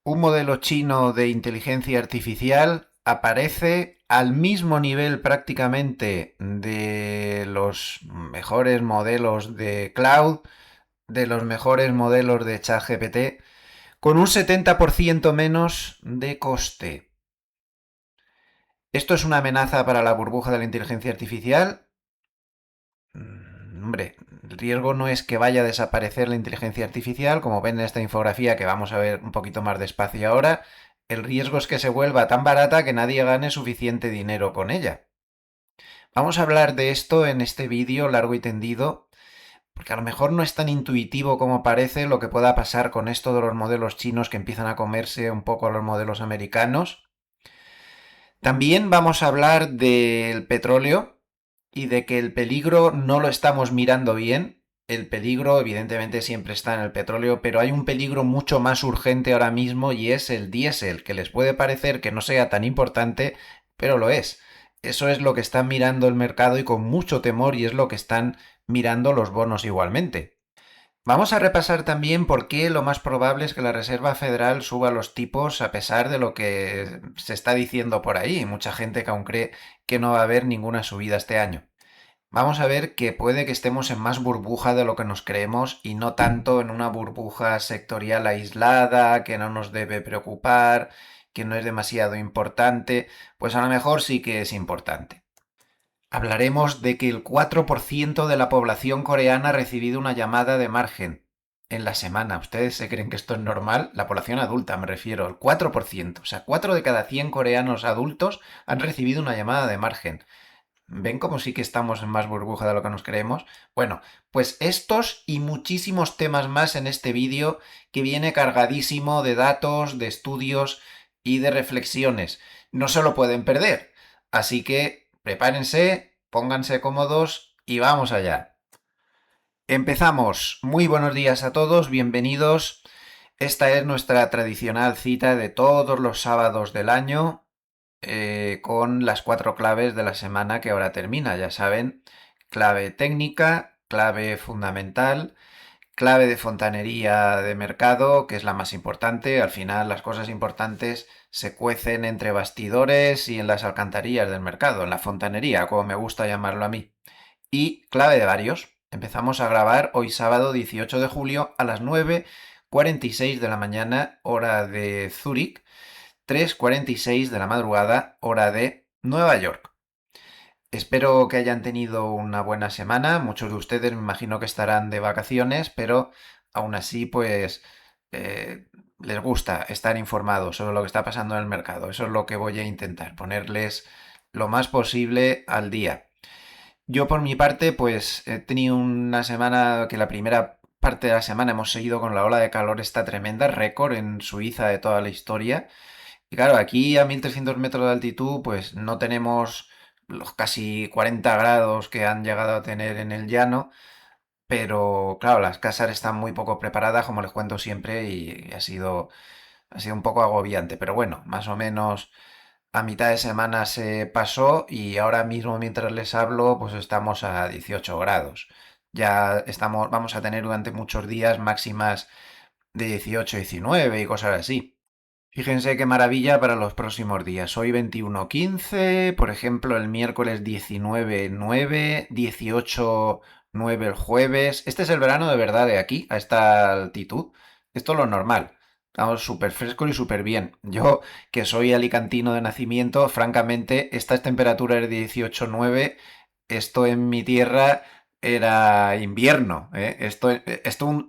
Un modelo chino de inteligencia artificial aparece al mismo nivel prácticamente de los mejores modelos de cloud, de los mejores modelos de ChatGPT, con un 70% menos de coste. ¿Esto es una amenaza para la burbuja de la inteligencia artificial? Hombre, el riesgo no es que vaya a desaparecer la inteligencia artificial, como ven en esta infografía que vamos a ver un poquito más despacio ahora. El riesgo es que se vuelva tan barata que nadie gane suficiente dinero con ella. Vamos a hablar de esto en este vídeo largo y tendido, porque a lo mejor no es tan intuitivo como parece lo que pueda pasar con esto de los modelos chinos que empiezan a comerse un poco a los modelos americanos. También vamos a hablar del petróleo y de que el peligro no lo estamos mirando bien. El peligro evidentemente siempre está en el petróleo, pero hay un peligro mucho más urgente ahora mismo y es el diésel, que les puede parecer que no sea tan importante, pero lo es. Eso es lo que están mirando el mercado y con mucho temor y es lo que están mirando los bonos igualmente. Vamos a repasar también por qué lo más probable es que la Reserva Federal suba los tipos a pesar de lo que se está diciendo por ahí. Mucha gente que aún cree que no va a haber ninguna subida este año. Vamos a ver que puede que estemos en más burbuja de lo que nos creemos y no tanto en una burbuja sectorial aislada que no nos debe preocupar, que no es demasiado importante. Pues a lo mejor sí que es importante. Hablaremos de que el 4% de la población coreana ha recibido una llamada de margen en la semana. ¿Ustedes se creen que esto es normal? La población adulta me refiero, el 4%. O sea, 4 de cada 100 coreanos adultos han recibido una llamada de margen. ¿Ven cómo sí que estamos en más burbuja de lo que nos creemos? Bueno, pues estos y muchísimos temas más en este vídeo que viene cargadísimo de datos, de estudios y de reflexiones. No se lo pueden perder. Así que prepárense, pónganse cómodos y vamos allá. Empezamos. Muy buenos días a todos, bienvenidos. Esta es nuestra tradicional cita de todos los sábados del año con las 4 claves de la semana que ahora termina. Ya saben, clave técnica, clave fundamental, clave de fontanería de mercado, que es la más importante. Al final las cosas importantes se cuecen entre bastidores y en las alcantarillas del mercado, en la fontanería, como me gusta llamarlo a mí. Y clave de varios. Empezamos a grabar hoy sábado 18 de julio a las 9:46 de la mañana, hora de Zúrich, 3:46 de la madrugada, hora de Nueva York. Espero que hayan tenido una buena semana. Muchos de ustedes me imagino que estarán de vacaciones, pero aún así, pues les gusta estar informados sobre lo que está pasando en el mercado. Eso es lo que voy a intentar, ponerles lo más posible al día. Yo por mi parte, pues he tenido una semana que la primera parte de la semana hemos seguido con la ola de calor esta tremenda, récord en Suiza de toda la historia. Y claro, aquí a 1300 metros de altitud, pues no tenemos los casi 40 grados que han llegado a tener en el llano, pero claro, las casas están muy poco preparadas, como les cuento siempre, y ha sido un poco agobiante. Pero bueno, más o menos a mitad de semana se pasó y ahora mismo mientras les hablo, pues estamos a 18 grados. Vamos a tener durante muchos días máximas de 18, 19 y cosas así. Fíjense qué maravilla para los próximos días. Hoy 21:15, por ejemplo, el miércoles 19:9, 18:9 el jueves. Este es el verano de verdad de aquí, a esta altitud. Esto es lo normal. Estamos súper frescos y súper bien. Yo, que soy alicantino de nacimiento, francamente, estas temperaturas de 18:9, esto en mi tierra era invierno. ¿Eh? Esto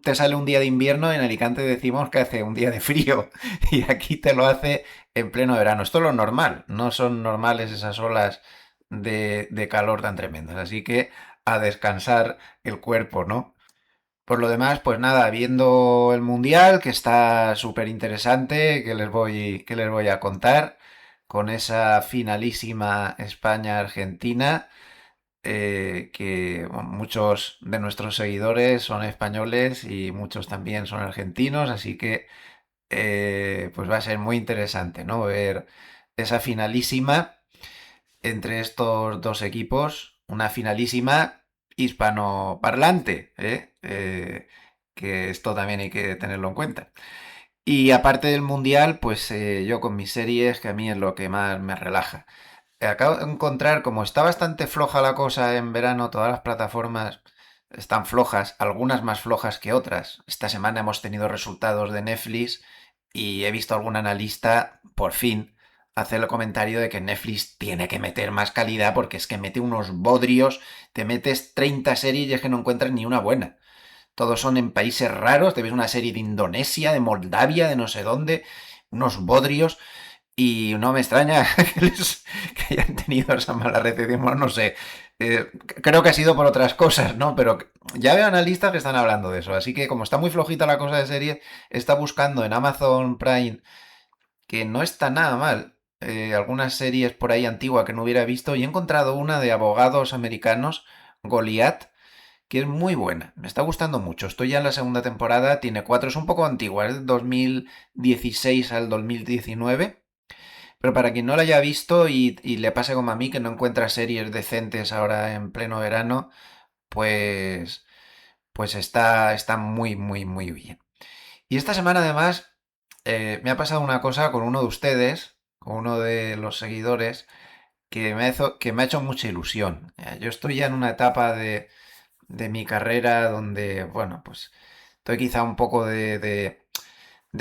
te sale un día de invierno, en Alicante decimos que hace un día de frío. Y aquí te lo hace en pleno verano. Esto es lo normal, no son normales esas olas de calor tan tremendas. Así que a descansar el cuerpo, ¿no? Por lo demás, pues nada, viendo el Mundial, que está súper interesante, que les voy a contar, con esa finalísima España-Argentina, que bueno, muchos de nuestros seguidores son españoles y muchos también son argentinos, así que pues va a ser muy interesante, ¿no? Ver esa finalísima entre estos dos equipos, una finalísima hispanoparlante, que esto también hay que tenerlo en cuenta. Y aparte del mundial, pues yo con mis series, que a mí es lo que más me relaja. Acabo de encontrar, como está bastante floja la cosa en verano, todas las plataformas están flojas, algunas más flojas que otras. Esta semana hemos tenido resultados de Netflix y he visto algún analista, por fin, hacer el comentario de que Netflix tiene que meter más calidad porque es que mete unos bodrios, te metes 30 series y es que no encuentras ni una buena. Todos son en países raros, te ves una serie de Indonesia, de Moldavia, de no sé dónde, unos bodrios. Y no me extraña que hayan tenido esa mala recepción. Bueno, no sé. Creo que ha sido por otras cosas, ¿no? Pero ya veo analistas que están hablando de eso. Así que como está muy flojita la cosa de serie, está buscando en Amazon Prime, que no está nada mal, algunas series por ahí antiguas que no hubiera visto. Y he encontrado una de abogados americanos, Goliath, que es muy buena. Me está gustando mucho. Estoy ya en la segunda temporada. Tiene cuatro, es un poco antigua, es de 2016 al 2019. Pero para quien no la haya visto y le pase como a mí, que no encuentra series decentes ahora en pleno verano, pues, pues está muy, muy, muy bien. Y esta semana además me ha pasado una cosa con uno de ustedes, con uno de los seguidores, que me ha hecho mucha ilusión. Yo estoy ya en una etapa de mi carrera donde, bueno, pues estoy quizá un poco de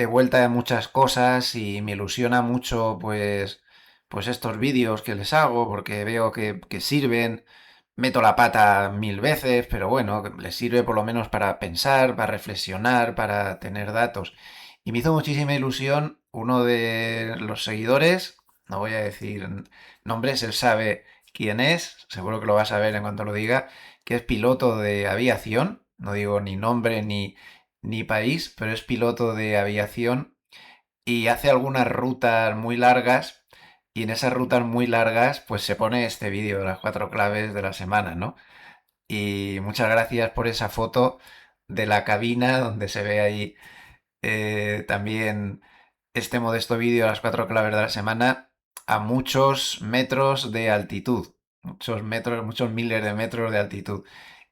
vuelta de muchas cosas y me ilusiona mucho pues estos vídeos que les hago porque veo que sirven. Meto la pata mil veces, pero bueno, les sirve por lo menos para pensar, para reflexionar, para tener datos. Y me hizo muchísima ilusión uno de los seguidores, no voy a decir nombres, él sabe quién es, seguro que lo va a saber en cuanto lo diga, que es piloto de aviación, no digo ni nombre ni país, pero es piloto de aviación y hace algunas rutas muy largas y en esas rutas muy largas pues se pone este vídeo de las cuatro claves de la semana, ¿no? Y muchas gracias por esa foto de la cabina donde se ve ahí también este modesto vídeo de las cuatro claves de la semana a muchos metros de altitud, muchos metros, muchos miles de metros de altitud.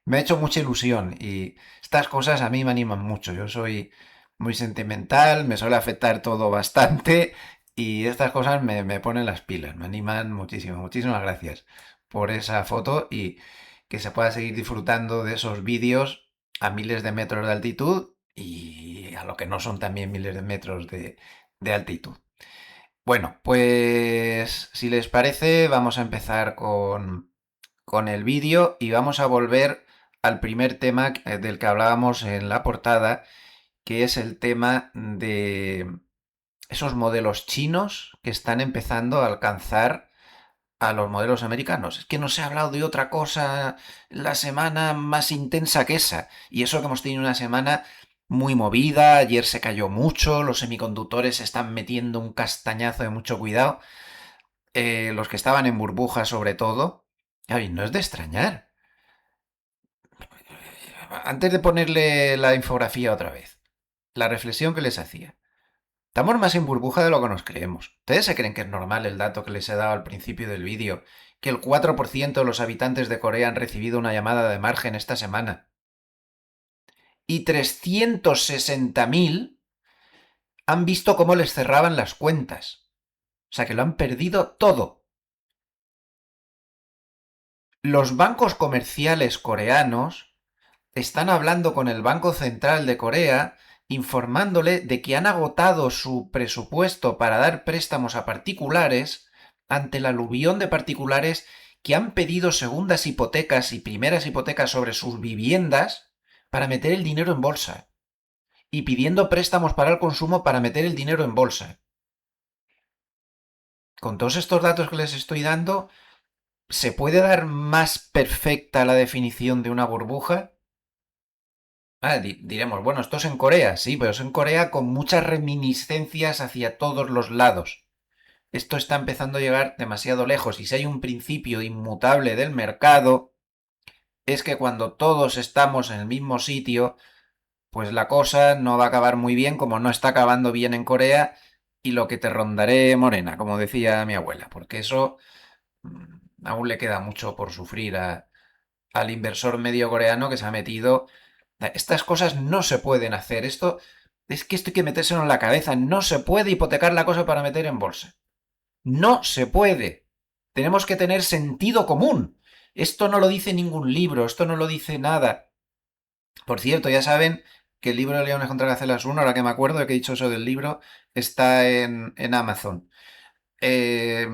Me ha hecho mucha ilusión y estas cosas a mí me animan mucho. Yo soy muy sentimental, me suele afectar todo bastante y estas cosas me ponen las pilas, me animan muchísimo. Muchísimas gracias por esa foto y que se pueda seguir disfrutando de esos vídeos a miles de metros de altitud y a lo que no son también miles de metros de altitud. Bueno, pues si les parece, vamos a empezar con el vídeo y vamos a volver al primer tema del que hablábamos en la portada, que es el tema de esos modelos chinos que están empezando a alcanzar a los modelos americanos. Es que no se ha hablado de otra cosa la semana más intensa que esa. Y eso que hemos tenido una semana muy movida, ayer se cayó mucho, los semiconductores se están metiendo un castañazo de mucho cuidado, los que estaban en burbuja sobre todo. Y no es de extrañar. Antes de ponerle la infografía otra vez, la reflexión que les hacía. Estamos más en burbuja de lo que nos creemos. ¿Ustedes se creen que es normal el dato que les he dado al principio del vídeo? Que el 4% de los habitantes de Corea han recibido una llamada de margen esta semana. Y 360.000 han visto cómo les cerraban las cuentas. O sea que lo han perdido todo. Los bancos comerciales coreanos están hablando con el Banco Central de Corea informándole de que han agotado su presupuesto para dar préstamos a particulares ante el aluvión de particulares que han pedido segundas hipotecas y primeras hipotecas sobre sus viviendas para meter el dinero en bolsa y pidiendo préstamos para el consumo para meter el dinero en bolsa. Con todos estos datos que les estoy dando, ¿se puede dar más perfecta la definición de una burbuja? Diremos, bueno, esto es en Corea, sí, pero es en Corea con muchas reminiscencias hacia todos los lados. Esto está empezando a llegar demasiado lejos y si hay un principio inmutable del mercado, es que cuando todos estamos en el mismo sitio, pues la cosa no va a acabar muy bien como no está acabando bien en Corea y lo que te rondaré morena, como decía mi abuela, porque eso aún le queda mucho por sufrir al inversor medio coreano que se ha metido. Estas cosas no se pueden hacer. Esto Es que esto hay que metérselo en la cabeza. No se puede hipotecar la cosa para meter en bolsa. No se puede. Tenemos que tener sentido común. Esto no lo dice ningún libro, esto no lo dice nada. Por cierto, ya saben que el libro de Leones contra Gacelas 1, ahora que me acuerdo de que he dicho eso del libro, está en Amazon. Eh,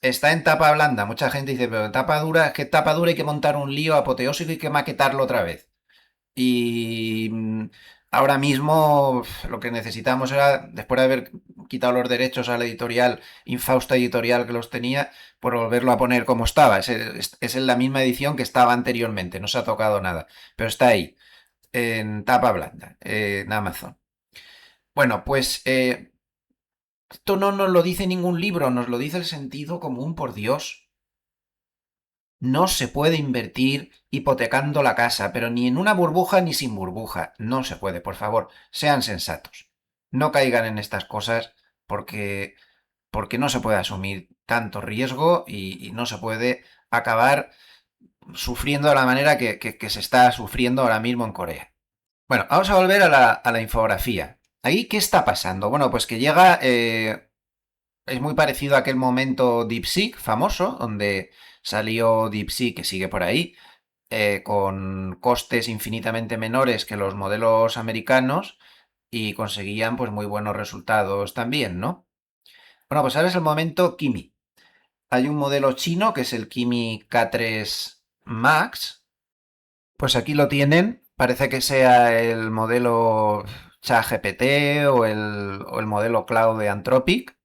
Está en tapa blanda. Mucha gente dice, pero en tapa dura, es que tapa dura hay que montar un lío apoteósico y hay que maquetarlo otra vez. Y ahora mismo lo que necesitamos era, después de haber quitado los derechos a la editorial, infausta editorial que los tenía, por volverlo a poner como estaba. Es en la misma edición que estaba anteriormente, no se ha tocado nada. Pero está ahí, en tapa blanda, en Amazon. Bueno, pues esto no nos lo dice ningún libro, nos lo dice el sentido común, por Dios. No se puede invertir hipotecando la casa, pero ni en una burbuja ni sin burbuja. No se puede, por favor, sean sensatos. No caigan en estas cosas porque, porque no se puede asumir tanto riesgo y no se puede acabar sufriendo de la manera que se está sufriendo ahora mismo en Corea. Bueno, vamos a volver a la infografía. ¿Ahí qué está pasando? Bueno, pues que llega es muy parecido a aquel momento DeepSeek famoso, donde salió DeepSeek, que sigue por ahí, con costes infinitamente menores que los modelos americanos y conseguían pues muy buenos resultados también, ¿no? Bueno, pues ahora es el momento Kimi. Hay un modelo chino que es el Kimi K3 Max. Pues aquí lo tienen. Parece que sea el modelo ChatGPT o el modelo Cloud de Anthropic.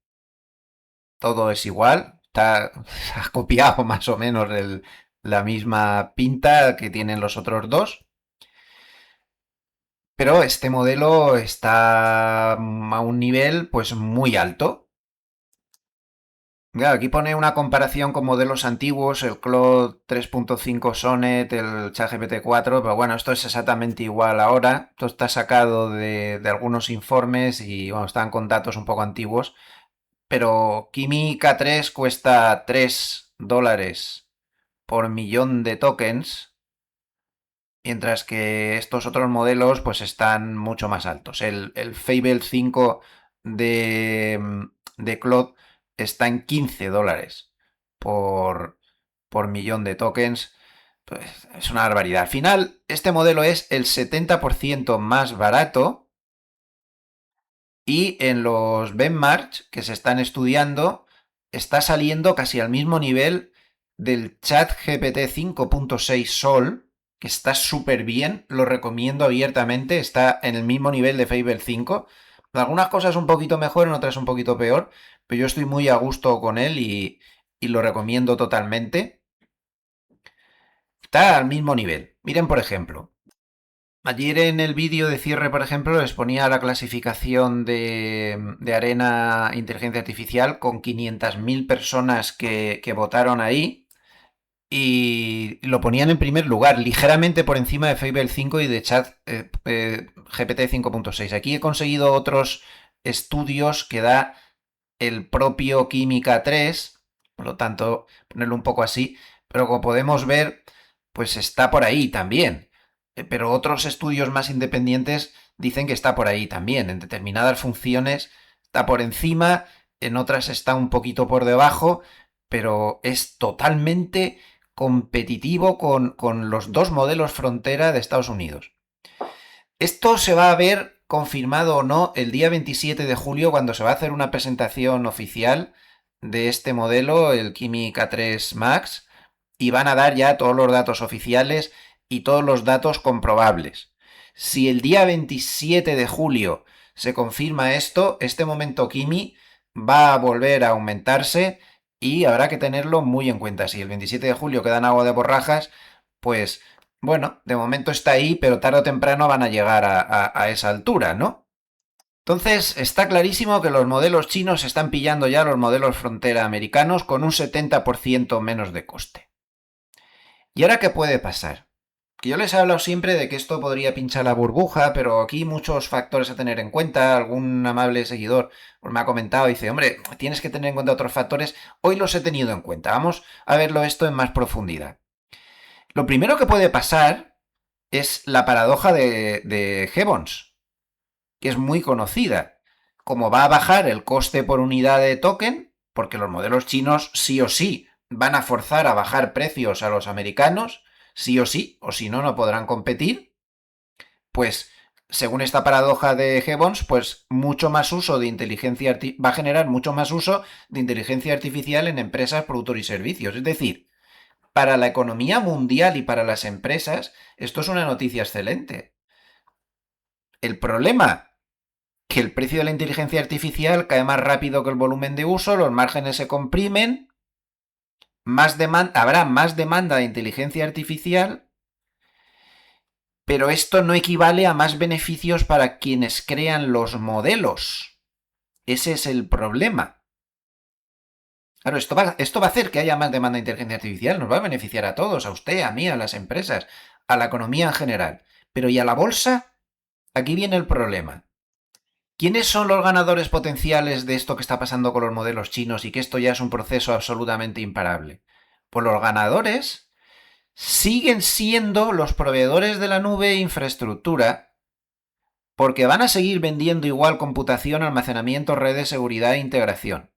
Todo es igual. Ha copiado más o menos la misma pinta que tienen los otros dos. Pero este modelo está a un nivel pues muy alto. Claro, aquí pone una comparación con modelos antiguos, el Claude 3.5 Sonnet, el ChatGPT 4, pero bueno, esto es exactamente igual ahora. Esto está sacado de algunos informes y bueno, están con datos un poco antiguos. Pero Kimi K3 cuesta $3 por millón de tokens, mientras que estos otros modelos pues están mucho más altos. El Fable 5 de Claude está en $15 por, por millón de tokens. Pues es una barbaridad. Al final, este modelo es el 70% más barato y en los benchmarks que se están estudiando está saliendo casi al mismo nivel del chat GPT 5.6 Sol, que está súper bien, lo recomiendo abiertamente, está en el mismo nivel de Fable 5. Algunas cosas un poquito mejor, en otras un poquito peor, pero yo estoy muy a gusto con él y lo recomiendo totalmente. Está al mismo nivel. Miren, por ejemplo, ayer en el vídeo de cierre, por ejemplo, les ponía la clasificación de Arena Inteligencia Artificial con 500.000 personas que votaron ahí y lo ponían en primer lugar, ligeramente por encima de Fable 5 y de Chat GPT 5.6. Aquí he conseguido otros estudios que da el propio Química 3, por lo tanto, ponerlo un poco así, pero como podemos ver, pues está por ahí también. Pero otros estudios más independientes dicen que está por ahí también. En determinadas funciones está por encima, en otras está un poquito por debajo, pero es totalmente competitivo con los dos modelos frontera de Estados Unidos. Esto se va a ver confirmado o no el día 27 de julio cuando se va a hacer una presentación oficial de este modelo, el Kimi K3 Max, y van a dar ya todos los datos oficiales y todos los datos comprobables. Si el día 27 de julio se confirma esto, este momento Kimi va a volver a aumentarse y habrá que tenerlo muy en cuenta. Si el 27 de julio quedan agua de borrajas, pues bueno, de momento está ahí, pero tarde o temprano van a llegar a esa altura, ¿no? Entonces, está clarísimo que los modelos chinos están pillando ya los modelos frontera americanos con un 70% menos de coste. ¿Y ahora qué puede pasar? Que yo les he hablado siempre de que esto podría pinchar la burbuja, pero aquí muchos factores a tener en cuenta. Algún amable seguidor pues me ha comentado y dice, hombre, tienes que tener en cuenta otros factores. Hoy los he tenido en cuenta. Vamos a verlo esto en más profundidad. Lo primero que puede pasar es la paradoja de Gibbons. que es muy conocida. Como va a bajar el coste por unidad de token, porque los modelos chinos sí o sí van a forzar a bajar precios a los americanos, sí o si no, no podrán competir, pues según esta paradoja de Gibbons, pues mucho más uso de inteligencia va a generar mucho más uso de inteligencia artificial en empresas, productos y servicios. Es decir, para la economía mundial y para las empresas, esto es una noticia excelente. El problema, que el precio de la inteligencia artificial cae más rápido que el volumen de uso, los márgenes se comprimen, habrá más demanda de inteligencia artificial, pero esto no equivale a más beneficios para quienes crean los modelos. Ese es el problema. Claro, esto va a hacer que haya más demanda de inteligencia artificial, nos va a beneficiar a todos, a usted, a mí, a las empresas, a la economía en general. Pero ¿y a la bolsa? Aquí viene el problema. ¿Quiénes son los ganadores potenciales de esto que está pasando con los modelos chinos y que esto ya es un proceso absolutamente imparable? Pues los ganadores siguen siendo los proveedores de la nube e infraestructura, porque van a seguir vendiendo igual computación, almacenamiento, redes, seguridad e integración.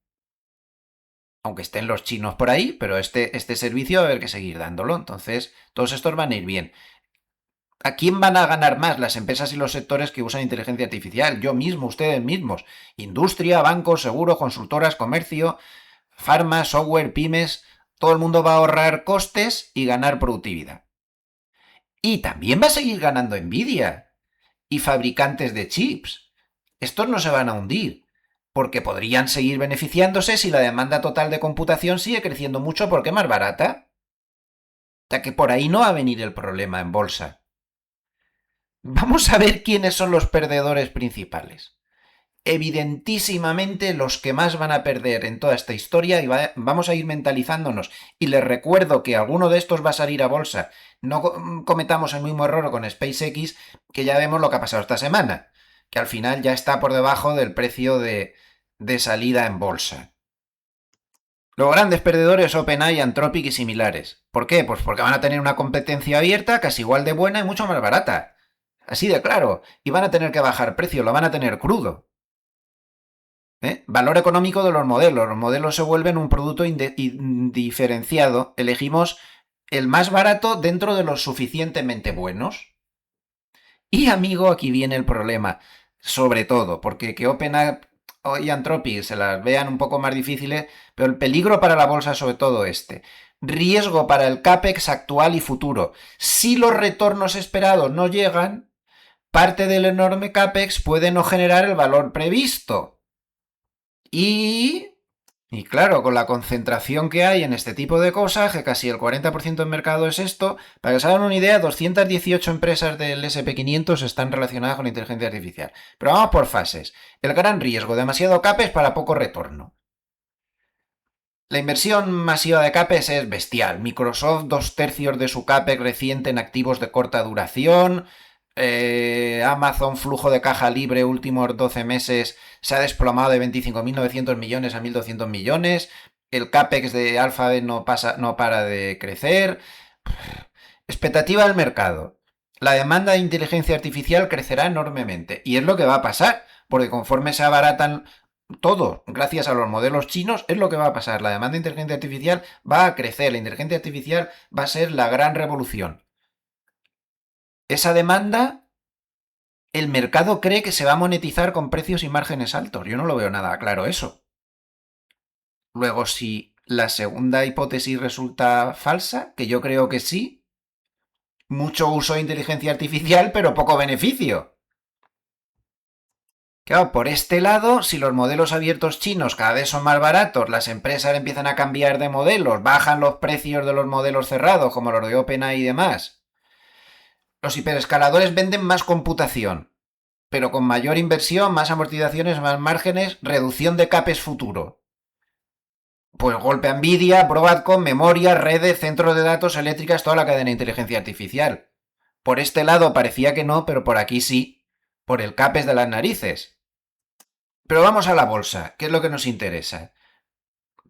Aunque estén los chinos por ahí, pero este servicio va a haber que seguir dándolo. Entonces, todos estos van a ir bien. ¿A quién van a ganar más las empresas y los sectores que usan inteligencia artificial? Yo mismo, ustedes mismos. Industria, bancos, seguros, consultoras, comercio, farma, software, pymes. Todo el mundo va a ahorrar costes y ganar productividad. Y también va a seguir ganando Nvidia y fabricantes de chips. Estos no se van a hundir, porque podrían seguir beneficiándose si la demanda total de computación sigue creciendo mucho porque es más barata. O sea que por ahí no va a venir el problema en bolsa. Vamos a ver quiénes son los perdedores principales. Evidentísimamente los que más van a perder en toda esta historia, y vamos a ir mentalizándonos. Y les recuerdo que alguno de estos va a salir a bolsa. No cometamos el mismo error con SpaceX, que ya vemos lo que ha pasado esta semana, que al final ya está por debajo del precio de salida en bolsa. Los grandes perdedores OpenAI, Anthropic y similares. ¿Por qué? Pues porque van a tener una competencia abierta casi igual de buena y mucho más barata. Así de claro. Y van a tener que bajar precio, lo van a tener crudo. Valor económico de los modelos. Los modelos se vuelven un producto indiferenciado. Elegimos el más barato dentro de los suficientemente buenos. Y amigo, aquí viene el problema. Sobre todo, porque que OpenAI y Anthropic se las vean un poco más difíciles, pero el peligro para la bolsa es sobre todo este. Riesgo para el CAPEX actual y futuro. Si los retornos esperados no llegan, parte del enorme CAPEX puede no generar el valor previsto. Y claro, con la concentración que hay en este tipo de cosas, que casi el 40% del mercado es esto, para que se hagan una idea, 218 empresas del SP500 están relacionadas con la inteligencia artificial. Pero vamos por fases. El gran riesgo, demasiado CAPEX para poco retorno. La inversión masiva de CAPEX es bestial. Microsoft, 2/3 de su CAPEX reciente en activos de corta duración. Amazon, flujo de caja libre últimos 12 meses se ha desplomado de 25.900 millones a 1.200 millones. El CAPEX de Alphabet no para de crecer. Expectativa del mercado. La demanda de inteligencia artificial crecerá enormemente. Y es lo que va a pasar, porque conforme se abaratan todo, gracias a los modelos chinos, es lo que va a pasar. La demanda de inteligencia artificial va a crecer. La inteligencia artificial va a ser la gran revolución. Esa demanda, el mercado cree que se va a monetizar con precios y márgenes altos. Yo no lo veo nada claro eso. Luego, si la segunda hipótesis resulta falsa, que yo creo que sí, mucho uso de inteligencia artificial, pero poco beneficio. Claro, por este lado, si los modelos abiertos chinos cada vez son más baratos, las empresas empiezan a cambiar de modelos, bajan los precios de los modelos cerrados, como los de OpenAI y demás. Los hiperescaladores venden más computación, pero con mayor inversión, más amortizaciones, más márgenes, reducción de CAPEX futuro. Pues golpe a Nvidia, Broadcom, memoria, redes, centros de datos, eléctricas, toda la cadena de inteligencia artificial. Por este lado parecía que no, pero por aquí sí, por el CAPEX de las narices. Pero vamos a la bolsa, ¿qué es lo que nos interesa?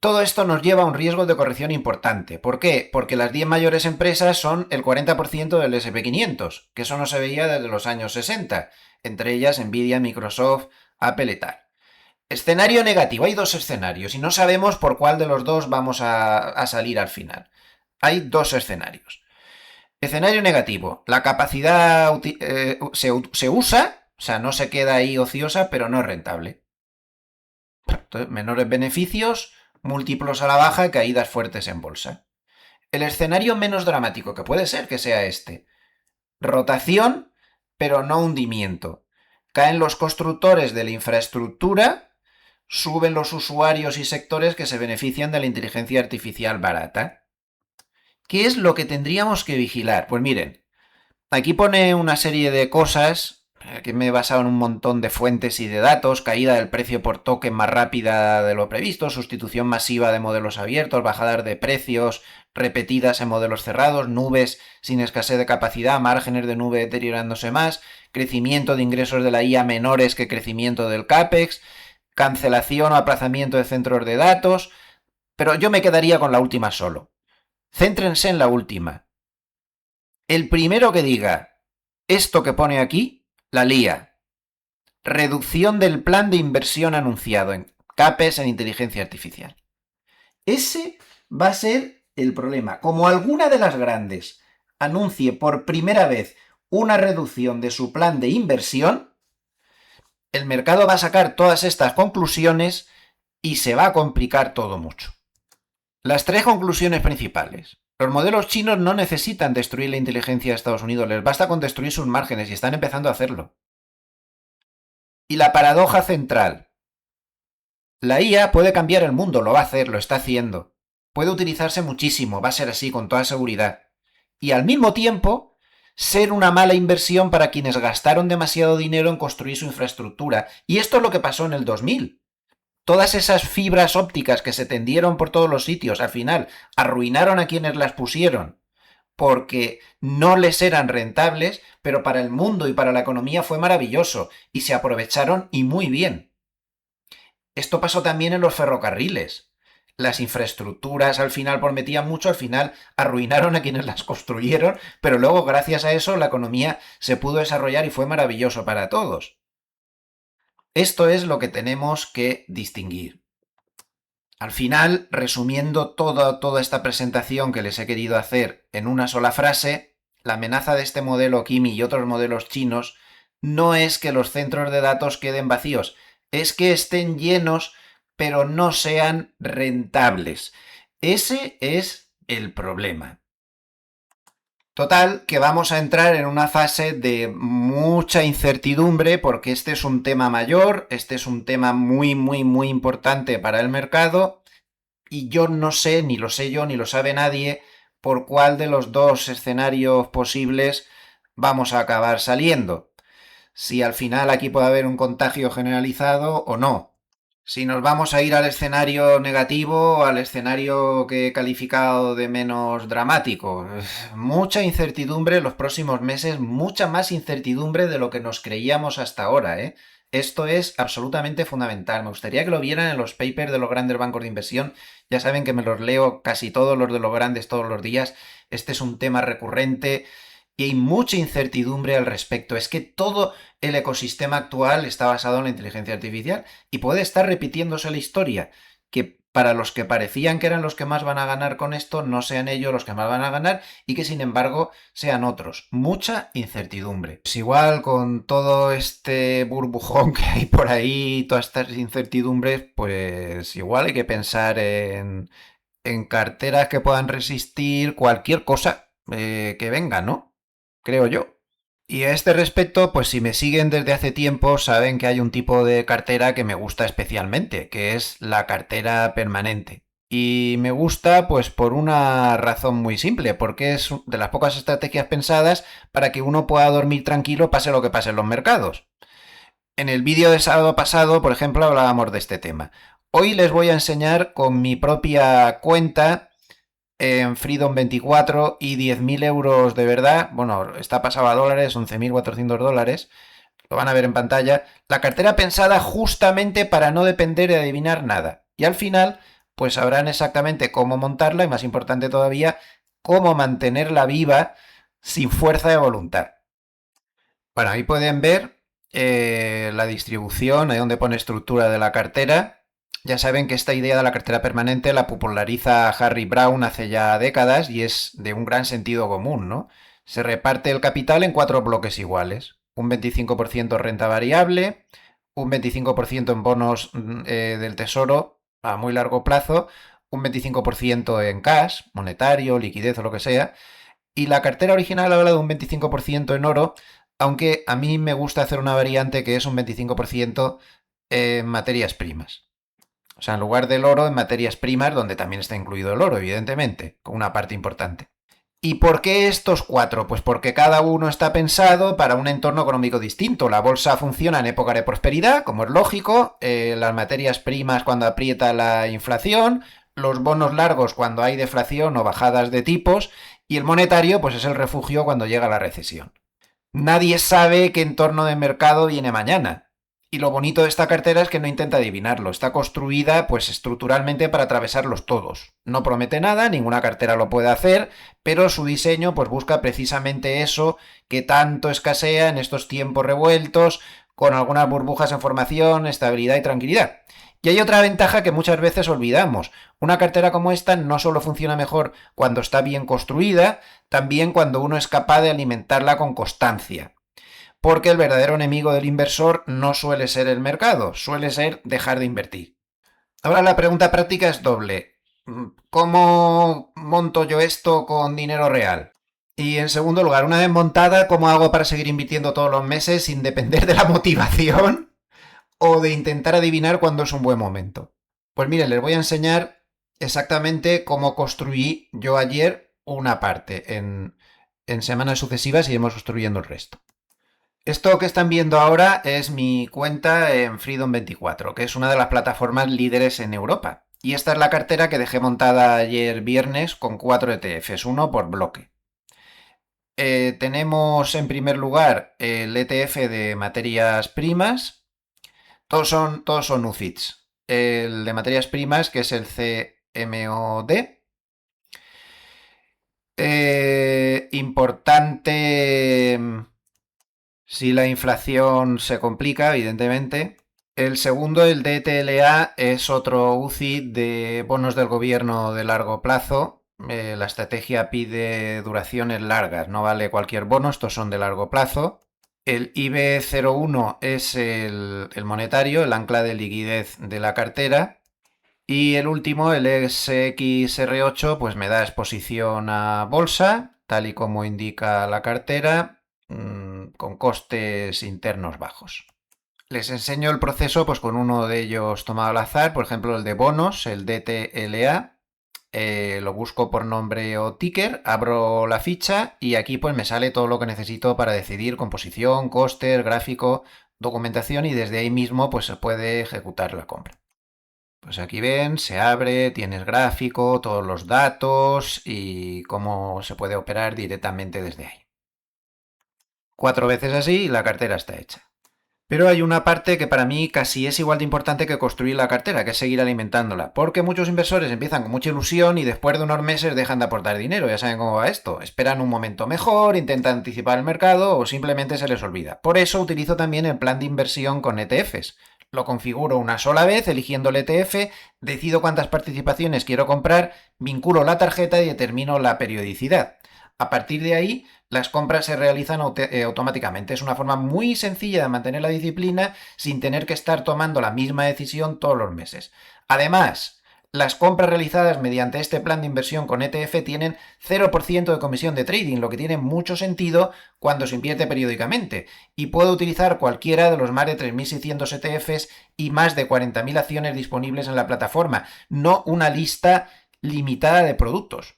Todo esto nos lleva a un riesgo de corrección importante. ¿Por qué? Porque las 10 mayores empresas son el 40% del SP500, que eso no se veía desde los años 60, entre ellas Nvidia, Microsoft, Apple y tal. Escenario negativo. Hay dos escenarios y no sabemos por cuál de los dos vamos a salir al final. Hay dos escenarios. Escenario negativo. La capacidad se usa, o sea, no se queda ahí ociosa, pero no es rentable. Entonces, menores beneficios, múltiplos a la baja y caídas fuertes en bolsa. El escenario menos dramático, que puede ser que sea este. Rotación, pero no hundimiento. Caen los constructores de la infraestructura, suben los usuarios y sectores que se benefician de la inteligencia artificial barata. ¿Qué es lo que tendríamos que vigilar? Pues miren, aquí pone una serie de cosas que me he basado en un montón de fuentes y de datos: caída del precio por token más rápida de lo previsto, sustitución masiva de modelos abiertos, bajadas de precios repetidas en modelos cerrados, nubes sin escasez de capacidad, márgenes de nube deteriorándose más, crecimiento de ingresos de la IA menores que crecimiento del CAPEX, cancelación o aplazamiento de centros de datos. Pero yo me quedaría con la última solo. Céntrense en la última. El primero que diga esto que pone aquí, la lía. Reducción del plan de inversión anunciado en CAPEX en inteligencia artificial. Ese va a ser el problema. Como alguna de las grandes anuncie por primera vez una reducción de su plan de inversión, el mercado va a sacar todas estas conclusiones y se va a complicar todo mucho. Las tres conclusiones principales. Los modelos chinos no necesitan destruir la inteligencia de Estados Unidos, les basta con destruir sus márgenes y están empezando a hacerlo. Y la paradoja central. La IA puede cambiar el mundo, lo va a hacer, lo está haciendo. Puede utilizarse muchísimo, va a ser así, con toda seguridad. Y al mismo tiempo, ser una mala inversión para quienes gastaron demasiado dinero en construir su infraestructura. Y esto es lo que pasó en el 2000. Todas esas fibras ópticas que se tendieron por todos los sitios, al final arruinaron a quienes las pusieron porque no les eran rentables, pero para el mundo y para la economía fue maravilloso y se aprovecharon y muy bien. Esto pasó también en los ferrocarriles. Las infraestructuras al final prometían mucho, al final arruinaron a quienes las construyeron, pero luego gracias a eso la economía se pudo desarrollar y fue maravilloso para todos. Esto es lo que tenemos que distinguir. Al final, resumiendo toda esta presentación que les he querido hacer en una sola frase, la amenaza de este modelo Kimi y otros modelos chinos no es que los centros de datos queden vacíos, es que estén llenos pero no sean rentables. Ese es el problema. Total, que vamos a entrar en una fase de mucha incertidumbre porque este es un tema mayor, este es un tema muy, muy, muy importante para el mercado y yo no sé, ni lo sé yo, ni lo sabe nadie, por cuál de los dos escenarios posibles vamos a acabar saliendo. Si al final aquí puede haber un contagio generalizado o no. Si nos vamos a ir al escenario negativo, al escenario que he calificado de menos dramático, mucha incertidumbre en los próximos meses, mucha más incertidumbre de lo que nos creíamos hasta ahora, ¿eh? Esto es absolutamente fundamental. Me gustaría que lo vieran en los papers de los grandes bancos de inversión. Ya saben que me los leo casi todos los de los grandes todos los días. Este es un tema recurrente y hay mucha incertidumbre al respecto. Es que todo el ecosistema actual está basado en la inteligencia artificial y puede estar repitiéndose la historia, que para los que parecían que eran los que más van a ganar con esto, no sean ellos los que más van a ganar y que sin embargo sean otros. Mucha incertidumbre. Pues igual con todo este burbujón que hay por ahí, todas estas incertidumbres, pues igual hay que pensar en carteras que puedan resistir cualquier cosa que venga, ¿no? Creo yo. Y a este respecto, pues si me siguen desde hace tiempo, saben que hay un tipo de cartera que me gusta especialmente, que es la cartera permanente. Y me gusta pues por una razón muy simple, porque es de las pocas estrategias pensadas para que uno pueda dormir tranquilo pase lo que pase en los mercados. En el vídeo de sábado pasado, por ejemplo, hablábamos de este tema. Hoy les voy a enseñar con mi propia cuenta en Freedom24 y 10.000 euros de verdad, bueno, está pasado a dólares, 11.400 dólares, lo van a ver en pantalla, la cartera pensada justamente para no depender de adivinar nada. Y al final pues sabrán exactamente cómo montarla y, más importante todavía, cómo mantenerla viva sin fuerza de voluntad. Bueno, ahí pueden ver la distribución, ahí donde pone estructura de la cartera. Ya saben que esta idea de la cartera permanente la populariza Harry Brown hace ya décadas y es de un gran sentido común, ¿no? Se reparte el capital en 4 bloques iguales. Un 25% renta variable, un 25% en bonos del tesoro a muy largo plazo, un 25% en cash, monetario, liquidez o lo que sea, y la cartera original habla de un 25% en oro, aunque a mí me gusta hacer una variante que es un 25% en materias primas. O sea, en lugar del oro, en materias primas, donde también está incluido el oro, evidentemente, con una parte importante. ¿Y por qué estos 4? Pues porque cada uno está pensado para un entorno económico distinto. La bolsa funciona en época de prosperidad, como es lógico, las materias primas cuando aprieta la inflación, los bonos largos cuando hay deflación o bajadas de tipos, y el monetario pues es el refugio cuando llega la recesión. Nadie sabe qué entorno de mercado viene mañana. Y lo bonito de esta cartera es que no intenta adivinarlo. Está construida pues estructuralmente para atravesarlos todos. No promete nada, ninguna cartera lo puede hacer, pero su diseño pues busca precisamente eso que tanto escasea en estos tiempos revueltos, con algunas burbujas en formación, estabilidad y tranquilidad. Y hay otra ventaja que muchas veces olvidamos. Una cartera como esta no solo funciona mejor cuando está bien construida, también cuando uno es capaz de alimentarla con constancia. Porque el verdadero enemigo del inversor no suele ser el mercado, suele ser dejar de invertir. Ahora la pregunta práctica es doble. ¿Cómo monto yo esto con dinero real? Y en segundo lugar, una vez montada, ¿cómo hago para seguir invirtiendo todos los meses sin depender de la motivación o de intentar adivinar cuándo es un buen momento? Pues miren, les voy a enseñar exactamente cómo construí yo ayer una parte. En semanas sucesivas iremos construyendo el resto. Esto que están viendo ahora es mi cuenta en Freedom24, que es una de las plataformas líderes en Europa. Y esta es la cartera que dejé montada ayer viernes con 4 ETFs, uno por bloque. Tenemos en primer lugar el ETF de materias primas. Todos son UCITS. El de materias primas, que es el CMOD. Importante si la inflación se complica, evidentemente. El segundo, el DTLA, es otro UCIT de bonos del gobierno de largo plazo. La estrategia pide duraciones largas, no vale cualquier bono, estos son de largo plazo. El IB01 es el monetario, el ancla de liquidez de la cartera. Y el último, el XR8, pues me da exposición a bolsa, tal y como indica la cartera, con costes internos bajos. Les enseño el proceso pues con uno de ellos tomado al azar, por ejemplo el de bonos, el DTLA. Lo busco por nombre o ticker, abro la ficha y aquí pues me sale todo lo que necesito para decidir composición, costes, gráfico, documentación, y desde ahí mismo pues se puede ejecutar la compra. Pues aquí ven, se abre, tienes gráfico, todos los datos y cómo se puede operar directamente desde ahí. 4 veces así y la cartera está hecha. Pero hay una parte que para mí casi es igual de importante que construir la cartera, que es seguir alimentándola. Porque muchos inversores empiezan con mucha ilusión y después de unos meses dejan de aportar dinero. Ya saben cómo va esto. Esperan un momento mejor, intentan anticipar el mercado o simplemente se les olvida. Por eso utilizo también el plan de inversión con ETFs. Lo configuro una sola vez, eligiendo el ETF, decido cuántas participaciones quiero comprar, vinculo la tarjeta y determino la periodicidad. A partir de ahí, las compras se realizan automáticamente. Es una forma muy sencilla de mantener la disciplina sin tener que estar tomando la misma decisión todos los meses. Además, las compras realizadas mediante este plan de inversión con ETF tienen 0% de comisión de trading, lo que tiene mucho sentido cuando se invierte periódicamente. Y puedo utilizar cualquiera de los más de 3.600 ETFs y más de 40.000 acciones disponibles en la plataforma, no una lista limitada de productos.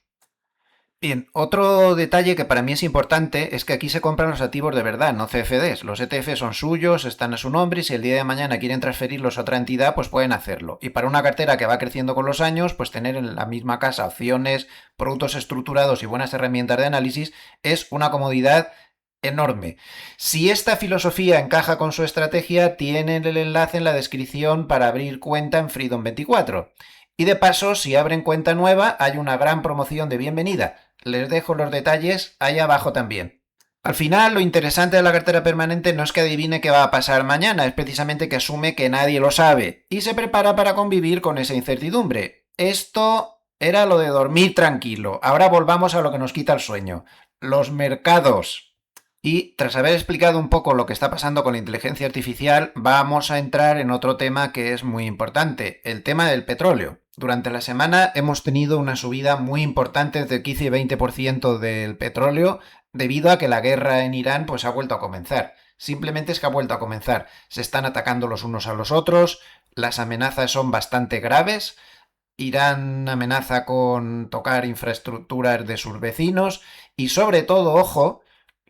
Bien, otro detalle que para mí es importante es que aquí se compran los activos de verdad, no CFDs. Los ETF son suyos, están a su nombre y si el día de mañana quieren transferirlos a otra entidad, pues pueden hacerlo. Y para una cartera que va creciendo con los años, pues tener en la misma casa opciones, productos estructurados y buenas herramientas de análisis es una comodidad enorme. Si esta filosofía encaja con su estrategia, tienen el enlace en la descripción para abrir cuenta en Freedom24. Y de paso, si abren cuenta nueva, hay una gran promoción de bienvenida. Les dejo los detalles ahí abajo también. Al final, lo interesante de la cartera permanente no es que adivine qué va a pasar mañana, es precisamente que asume que nadie lo sabe y se prepara para convivir con esa incertidumbre. Esto era lo de dormir tranquilo. Ahora volvamos a lo que nos quita el sueño. Los mercados. Y tras haber explicado un poco lo que está pasando con la inteligencia artificial, vamos a entrar en otro tema que es muy importante, el tema del petróleo. Durante la semana hemos tenido una subida muy importante de 15 y 20% del petróleo debido a que la guerra en Irán pues ha vuelto a comenzar. Simplemente es que ha vuelto a comenzar. Se están atacando los unos a los otros, las amenazas son bastante graves. Irán amenaza con tocar infraestructuras de sus vecinos y sobre todo, ojo,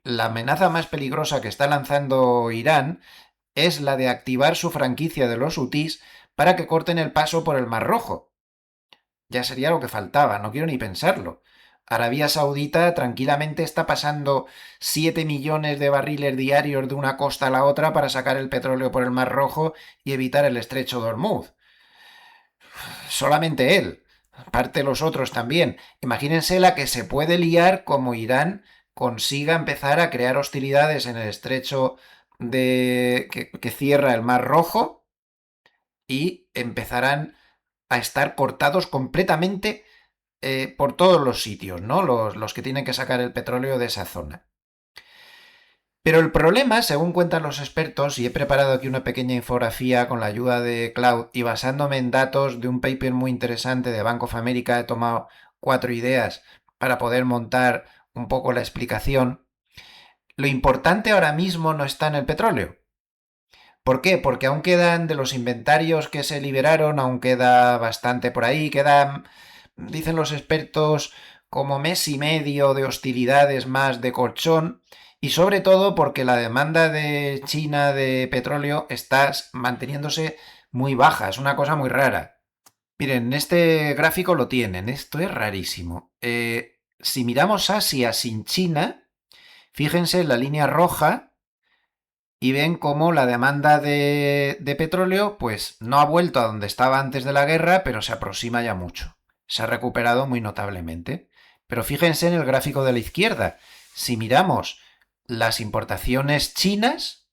la amenaza más peligrosa que está lanzando Irán es la de activar su franquicia de los hutíes para que corten el paso por el Mar Rojo. Ya sería lo que faltaba, no quiero ni pensarlo. Arabia Saudita tranquilamente está pasando 7 millones de barriles diarios de una costa a la otra para sacar el petróleo por el Mar Rojo y evitar el estrecho de Hormuz. Solamente él, aparte los otros también. Imagínense la que se puede liar como Irán consiga empezar a crear hostilidades en el estrecho que cierra el Mar Rojo y empezarán a estar cortados completamente por todos los sitios, ¿no? Los que tienen que sacar el petróleo de esa zona. Pero el problema, según cuentan los expertos, y he preparado aquí una pequeña infografía con la ayuda de Cloud y basándome en datos de un paper muy interesante de Bank of America, he tomado 4 ideas para poder montar un poco la explicación. Lo importante ahora mismo no está en el petróleo. ¿Por qué? Porque aún quedan de los inventarios que se liberaron, aún queda bastante por ahí, quedan, dicen los expertos, como mes y medio de hostilidades más de colchón, y sobre todo porque la demanda de China de petróleo está manteniéndose muy baja, es una cosa muy rara. Miren, en este gráfico lo tienen, esto es rarísimo. Si miramos Asia sin China, fíjense en la línea roja y ven cómo la demanda de petróleo pues no ha vuelto a donde estaba antes de la guerra, pero se aproxima ya mucho. Se ha recuperado muy notablemente. Pero fíjense en el gráfico de la izquierda. Si miramos las importaciones chinas,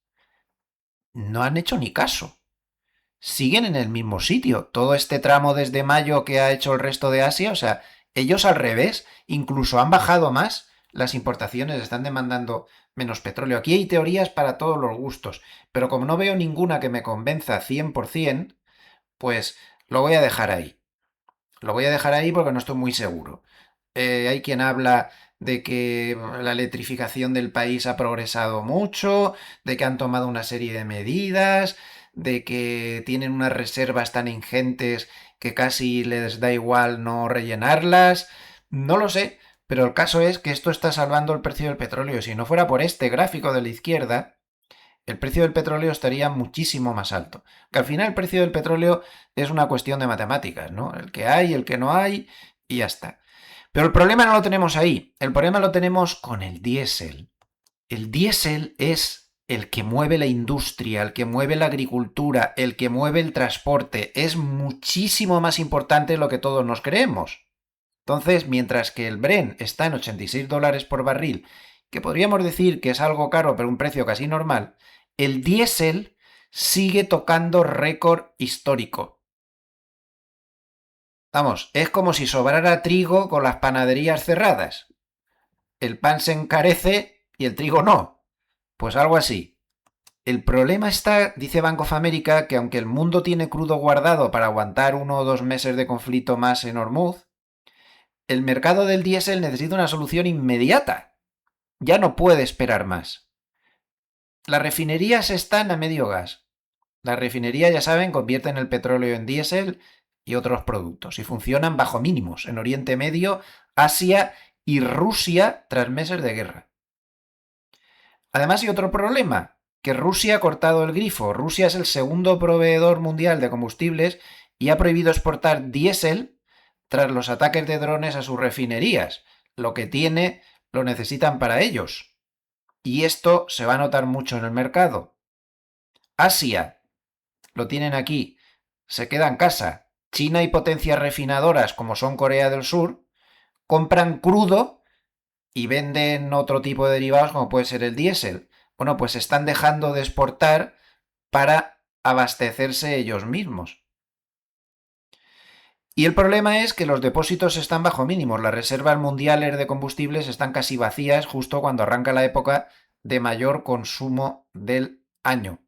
no han hecho ni caso. Siguen en el mismo sitio. Todo este tramo desde mayo que ha hecho el resto de Asia, o sea, ellos al revés, incluso han bajado más. Las importaciones están demandando menos petróleo. Aquí hay teorías para todos los gustos, pero como no veo ninguna que me convenza 100%, pues lo voy a dejar ahí. Lo voy a dejar ahí porque no estoy muy seguro. Hay quien habla de que la electrificación del país ha progresado mucho, de que han tomado una serie de medidas, de que tienen unas reservas tan ingentes que casi les da igual no rellenarlas. No lo sé, pero el caso es que esto está salvando el precio del petróleo. Si no fuera por este gráfico de la izquierda, el precio del petróleo estaría muchísimo más alto. Que al final el precio del petróleo es una cuestión de matemáticas, ¿no? El que hay, el que no hay, y ya está. Pero el problema no lo tenemos ahí, el problema lo tenemos con el diésel. El diésel es el que mueve la industria, el que mueve la agricultura, el que mueve el transporte. Es muchísimo más importante de lo que todos nos creemos. Entonces, mientras que el Bren está en $86 por barril, que podríamos decir que es algo caro pero un precio casi normal, el diésel sigue tocando récord histórico. Vamos, es como si sobrara trigo con las panaderías cerradas. El pan se encarece y el trigo no. Pues algo así. El problema está, dice Bank of America, que aunque el mundo tiene crudo guardado para aguantar 1 o 2 meses de conflicto más en Hormuz, el mercado del diésel necesita una solución inmediata. Ya no puede esperar más. Las refinerías están a medio gas. Las refinerías, ya saben, convierten el petróleo en diésel y otros productos y funcionan bajo mínimos en Oriente Medio, Asia y Rusia tras meses de guerra. Además hay otro problema, que Rusia ha cortado el grifo. Rusia es el segundo proveedor mundial de combustibles y ha prohibido exportar diésel tras los ataques de drones a sus refinerías. Lo que tiene lo necesitan para ellos. Y esto se va a notar mucho en el mercado. Asia, lo tienen aquí, se queda en casa. China y potencias refinadoras como son Corea del Sur compran crudo y venden otro tipo de derivados como puede ser el diésel. Bueno, pues están dejando de exportar para abastecerse ellos mismos. Y el problema es que los depósitos están bajo mínimos. Las reservas mundiales de combustibles están casi vacías justo cuando arranca la época de mayor consumo del año.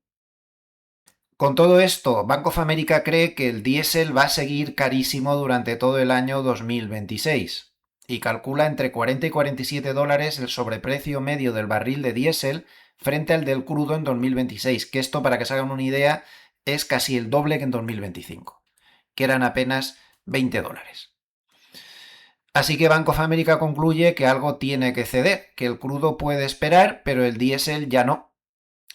Con todo esto, Bank of America cree que el diésel va a seguir carísimo durante todo el año 2026 y calcula entre 40 y 47 dólares el sobreprecio medio del barril de diésel frente al del crudo en 2026, que esto, para que se hagan una idea, es casi el doble que en 2025, que eran apenas 20 dólares. Así que Bank of America concluye que algo tiene que ceder, que el crudo puede esperar, pero el diésel ya no.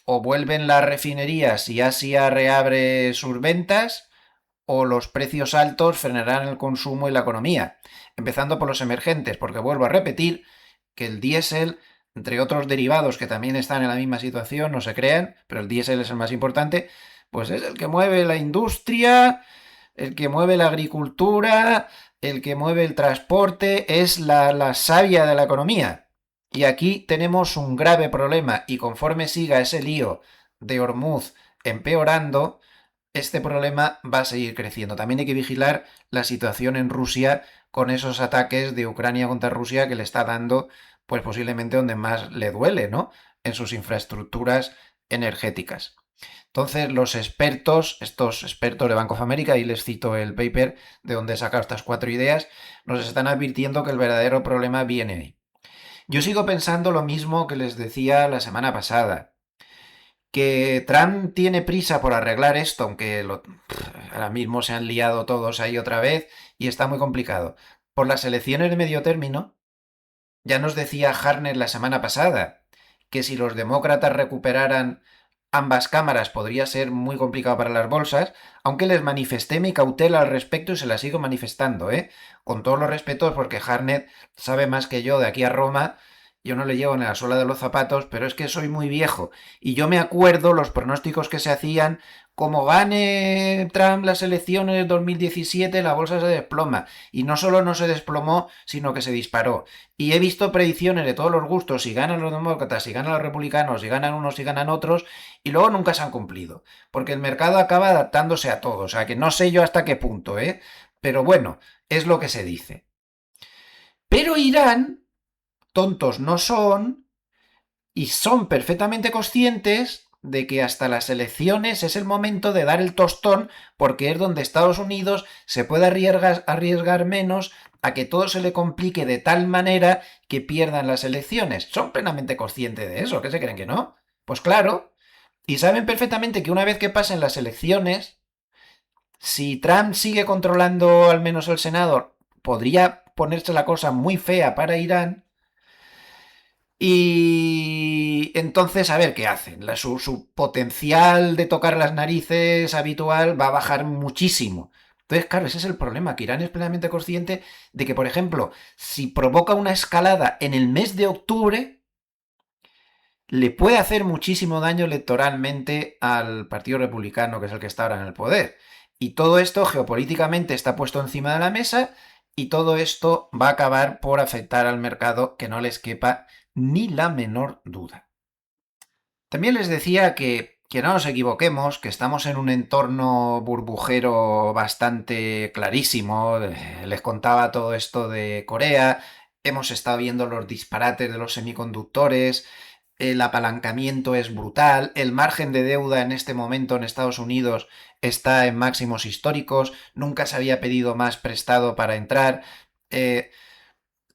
O vuelven las refinerías y Asia reabre sus ventas, o los precios altos frenarán el consumo y la economía, empezando por los emergentes, porque vuelvo a repetir que el diésel, entre otros derivados que también están en la misma situación, no se crean, pero el diésel es el más importante, pues es el que mueve la industria, el que mueve la agricultura, el que mueve el transporte, es la savia de la economía. Y aquí tenemos un grave problema, y conforme siga ese lío de Hormuz empeorando, este problema va a seguir creciendo. También hay que vigilar la situación en Rusia con esos ataques de Ucrania contra Rusia que le está dando, pues posiblemente donde más le duele, ¿no? En sus infraestructuras energéticas. Entonces, los expertos, estos expertos de Bank of America, y les cito el paper de donde he sacado estas 4 ideas, nos están advirtiendo que el verdadero problema viene ahí. Yo sigo pensando lo mismo que les decía la semana pasada, que Trump tiene prisa por arreglar esto, aunque ahora mismo se han liado todos ahí otra vez y está muy complicado. Por las elecciones de medio término, ya nos decía Harner la semana pasada que si los demócratas recuperaran ambas cámaras podría ser muy complicado para las bolsas, aunque les manifesté mi cautela al respecto y se la sigo manifestando, ¿eh? Con todos los respetos, porque Harner sabe más que yo de aquí a Roma. Yo no le llevo en la suela de los zapatos, pero es que soy muy viejo. Y yo me acuerdo los pronósticos que se hacían, como gane Trump las elecciones de 2017, la bolsa se desploma. Y no solo no se desplomó, sino que se disparó. Y he visto predicciones de todos los gustos, si ganan los demócratas, si ganan los republicanos, si ganan unos, si ganan otros, y luego nunca se han cumplido. Porque el mercado acaba adaptándose a todo. O sea que no sé yo hasta qué punto, ¿eh? Pero bueno, es lo que se dice. Pero Irán, tontos no son, y son perfectamente conscientes de que hasta las elecciones es el momento de dar el tostón, porque es donde Estados Unidos se puede arriesgar menos a que todo se le complique de tal manera que pierdan las elecciones. Son plenamente conscientes de eso. ¿Qué se creen que no? Pues claro. Y saben perfectamente que una vez que pasen las elecciones, si Trump sigue controlando al menos el Senado, podría ponerse la cosa muy fea para Irán. Y entonces, a ver qué hacen. Su potencial de tocar las narices habitual va a bajar muchísimo. Entonces, claro, ese es el problema, que Irán es plenamente consciente de que, por ejemplo, si provoca una escalada en el mes de octubre, le puede hacer muchísimo daño electoralmente al Partido Republicano, que es el que está ahora en el poder. Y todo esto geopolíticamente está puesto encima de la mesa y todo esto va a acabar por afectar al mercado, que no les quepa ni la menor duda. También les decía que no nos equivoquemos, que estamos en un entorno burbujero bastante clarísimo. Les contaba todo esto de Corea, hemos estado viendo los disparates de los semiconductores, el apalancamiento es brutal, el margen de deuda en este momento en Estados Unidos está en máximos históricos, nunca se había pedido más prestado para entrar.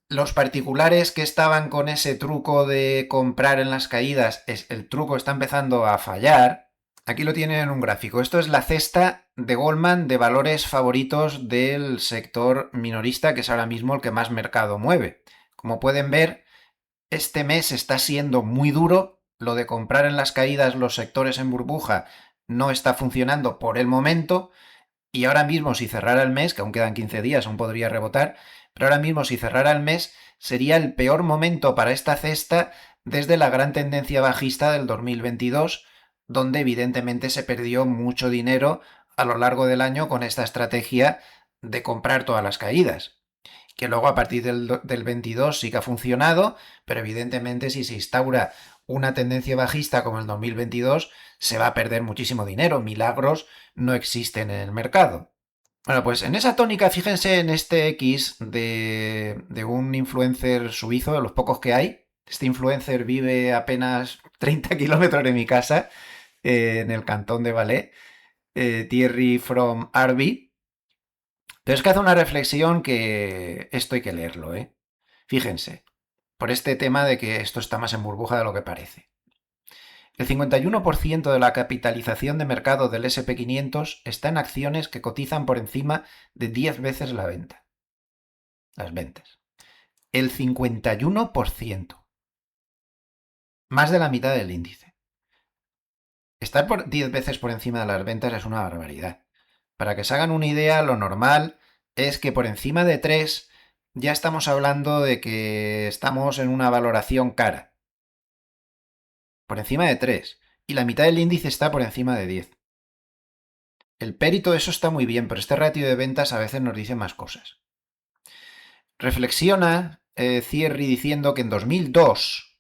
Los particulares que estaban con ese truco de comprar en las caídas, el truco está empezando a fallar. Aquí lo tienen en un gráfico. Esto es la cesta de Goldman de valores favoritos del sector minorista, que es ahora mismo el que más mercado mueve. Como pueden ver, este mes está siendo muy duro. Lo de comprar en las caídas los sectores en burbuja no está funcionando por el momento. Y ahora mismo, si cerrara el mes, que aún quedan 15 días, aún podría rebotar, pero ahora mismo si cerrara el mes sería el peor momento para esta cesta desde la gran tendencia bajista del 2022, donde evidentemente se perdió mucho dinero a lo largo del año con esta estrategia de comprar todas las caídas. Que luego a partir del 22 sí que ha funcionado, pero evidentemente si se instaura una tendencia bajista como el 2022, se va a perder muchísimo dinero. Milagros no existen en el mercado. Bueno, pues en esa tónica, fíjense en este X de un influencer suizo, de los pocos que hay. Este influencer vive apenas 30 kilómetros de mi casa, en el cantón de Valais, Thierry from Arby. Pero es que hace una reflexión que esto hay que leerlo, ¿eh? Fíjense, por este tema de que esto está más en burbuja de lo que parece. El 51% de la capitalización de mercado del SP500 está en acciones que cotizan por encima de 10 veces la venta. Las ventas. El 51%. Más de la mitad del índice. Estar por 10 veces por encima de las ventas es una barbaridad. Para que se hagan una idea, lo normal es que por encima de 3 ya estamos hablando de que estamos en una valoración cara. Por encima de 3. Y la mitad del índice está por encima de 10. El PER y todo eso está muy bien, pero este ratio de ventas a veces nos dice más cosas. Reflexiona Thierry diciendo que en 2002,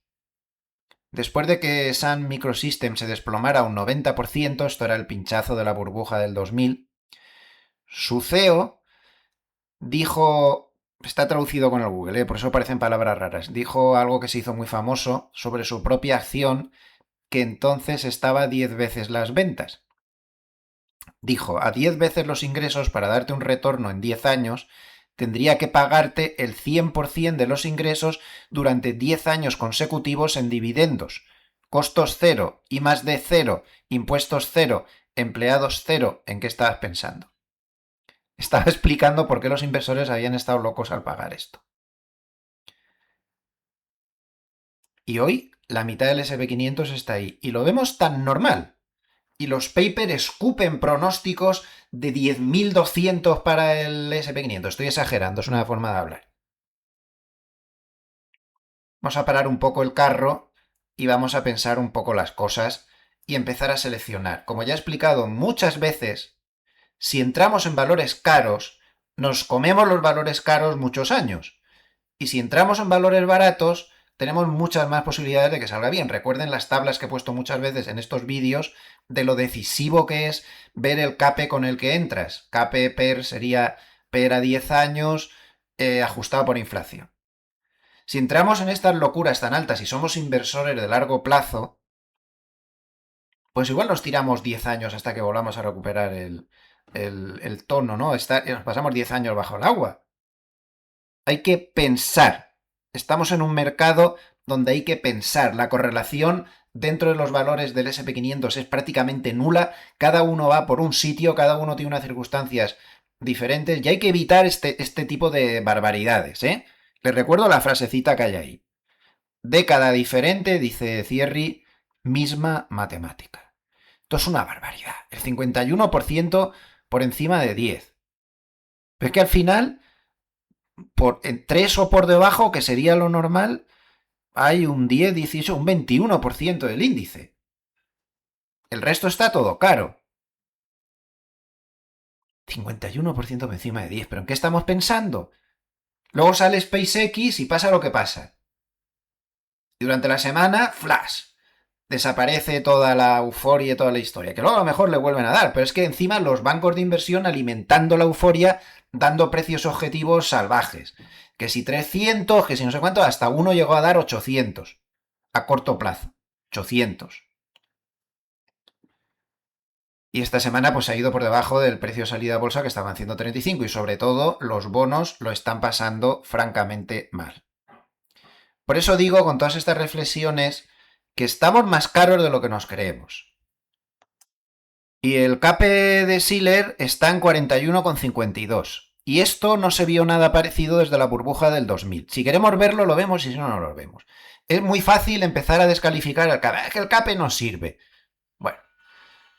después de que Sun Microsystems se desplomara un 90%, esto era el pinchazo de la burbuja del 2000, su CEO dijo, está traducido con el Google, por eso parecen palabras raras, dijo algo que se hizo muy famoso sobre su propia acción, que entonces estaba 10 veces las ventas. Dijo, a 10 veces los ingresos para darte un retorno en 10 años, tendría que pagarte el 100% de los ingresos durante 10 años consecutivos en dividendos. Costos cero, I más D cero, impuestos cero, empleados cero. ¿En qué estabas pensando? Estaba explicando por qué los inversores habían estado locos al pagar esto. Y hoy la mitad del SP500 está ahí. Y lo vemos tan normal. Y los papers escupen pronósticos de 10.200 para el SP500. Estoy exagerando, es una forma de hablar. Vamos a parar un poco el carro y vamos a pensar un poco las cosas y empezar a seleccionar. Como ya he explicado muchas veces, si entramos en valores caros, nos comemos los valores caros muchos años. Y si entramos en valores baratos, tenemos muchas más posibilidades de que salga bien. Recuerden las tablas que he puesto muchas veces en estos vídeos de lo decisivo que es ver el CAPE con el que entras. CAPE PER sería PER a 10 años ajustado por inflación. Si entramos en estas locuras tan altas y somos inversores de largo plazo, pues igual nos tiramos 10 años hasta que volvamos a recuperar el tono, ¿no? Nos pasamos 10 años bajo el agua. Hay que pensar. Estamos en un mercado donde hay que pensar. La correlación dentro de los valores del SP500 es prácticamente nula. Cada uno va por un sitio, cada uno tiene unas circunstancias diferentes y hay que evitar este tipo de barbaridades, ¿eh? Les recuerdo la frasecita que hay ahí. Década diferente, dice Thierry, misma matemática. Esto es una barbaridad. El 51% por encima de 10. Pero es que al final, en 3 o por debajo, que sería lo normal, hay un 10, 18, un 21% del índice. El resto está todo caro. 51% por encima de 10. ¿Pero en qué estamos pensando? Luego sale SpaceX y pasa lo que pasa. Y durante la semana, flash. Desaparece toda la euforia y toda la historia. Que luego a lo mejor le vuelven a dar. Pero es que encima los bancos de inversión alimentando la euforia, dando precios objetivos salvajes. Que si 300, que si no sé cuánto, hasta uno llegó a dar 800. A corto plazo. 800. Y esta semana pues ha ido por debajo del precio de salida a bolsa que estaba en 135 y sobre todo los bonos lo están pasando francamente mal. Por eso digo con todas estas reflexiones que estamos más caros de lo que nos creemos. Y el CAPE de Shiller está en 41,52. Y esto no se vio nada parecido desde la burbuja del 2000. Si queremos verlo, lo vemos y si no, no lo vemos. Es muy fácil empezar a descalificar el CAPE. Es que el CAPE no sirve. Bueno,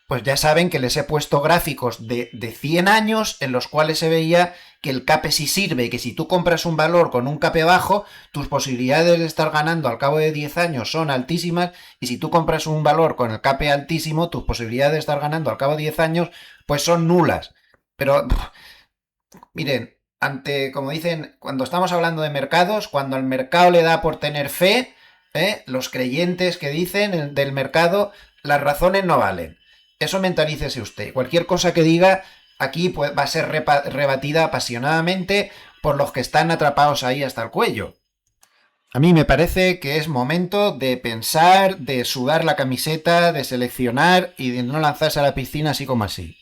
pues ya saben que les he puesto gráficos de 100 años en los cuales se veía que el CAPE sí sirve y que si tú compras un valor con un CAPE bajo, tus posibilidades de estar ganando al cabo de 10 años son altísimas, y si tú compras un valor con el CAPE altísimo, tus posibilidades de estar ganando al cabo de 10 años pues son nulas. Pero miren, como dicen, cuando estamos hablando de mercados, cuando al mercado le da por tener fe, los creyentes que dicen del mercado, las razones no valen. Eso mentalícese usted. Cualquier cosa que diga aquí pues, va a ser rebatida apasionadamente por los que están atrapados ahí hasta el cuello. A mí me parece que es momento de pensar, de sudar la camiseta, de seleccionar y de no lanzarse a la piscina así como así.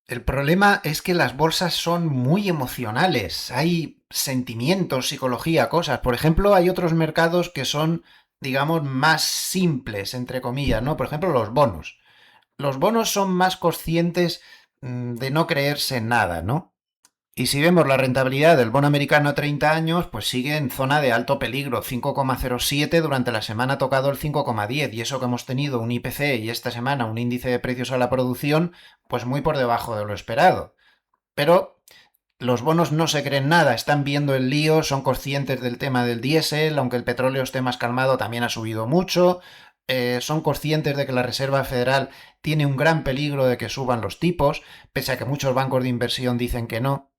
El problema es que las bolsas son muy emocionales. Hay sentimientos, psicología, cosas. Por ejemplo, hay otros mercados que son, digamos, más simples, entre comillas, ¿no? Por ejemplo, los bonos. Los bonos son más conscientes de no creerse en nada, ¿no? Y si vemos la rentabilidad del bono americano a 30 años, pues sigue en zona de alto peligro, 5,07, durante la semana ha tocado el 5,10, y eso que hemos tenido un IPC y esta semana un índice de precios a la producción, pues muy por debajo de lo esperado. Pero los bonos no se creen nada, están viendo el lío, son conscientes del tema del diésel, aunque el petróleo esté más calmado, también ha subido mucho, son conscientes de que la Reserva Federal tiene un gran peligro de que suban los tipos, pese a que muchos bancos de inversión dicen que no.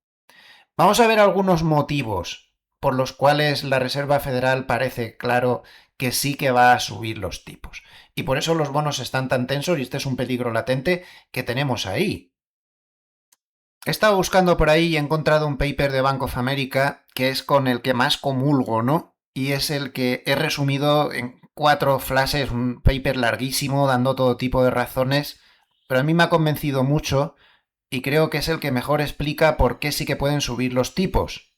Vamos a ver algunos motivos por los cuales la Reserva Federal parece claro que sí que va a subir los tipos. Y por eso los bonos están tan tensos, y este es un peligro latente que tenemos ahí. He estado buscando por ahí y he encontrado un paper de Bank of America que es con el que más comulgo, ¿no? Y es el que he resumido en 4 flashes, un paper larguísimo dando todo tipo de razones, pero a mí me ha convencido mucho y creo que es el que mejor explica por qué sí que pueden subir los tipos.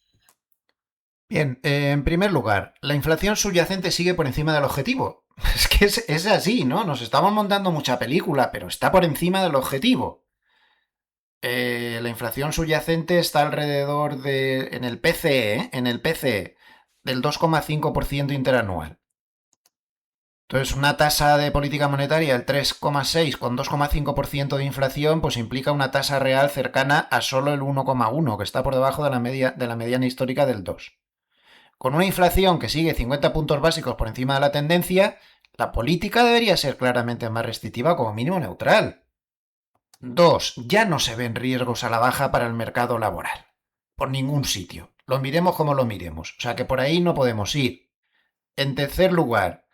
Bien, en primer lugar, la inflación subyacente sigue por encima del objetivo. Es que es así, ¿no? Nos estamos montando mucha película, pero está por encima del objetivo. La inflación subyacente está alrededor de, en el PCE, en el PCE, del 2,5% interanual. Entonces, una tasa de política monetaria del 3,6 con 2,5% de inflación, pues implica una tasa real cercana a solo el 1,1, que está por debajo de la mediana histórica del 2. Con una inflación que sigue 50 puntos básicos por encima de la tendencia, la política debería ser claramente más restrictiva, como mínimo neutral. 2. Ya no se ven riesgos a la baja para el mercado laboral. Por ningún sitio. Lo miremos como lo miremos. O sea que por ahí no podemos ir. En tercer lugar,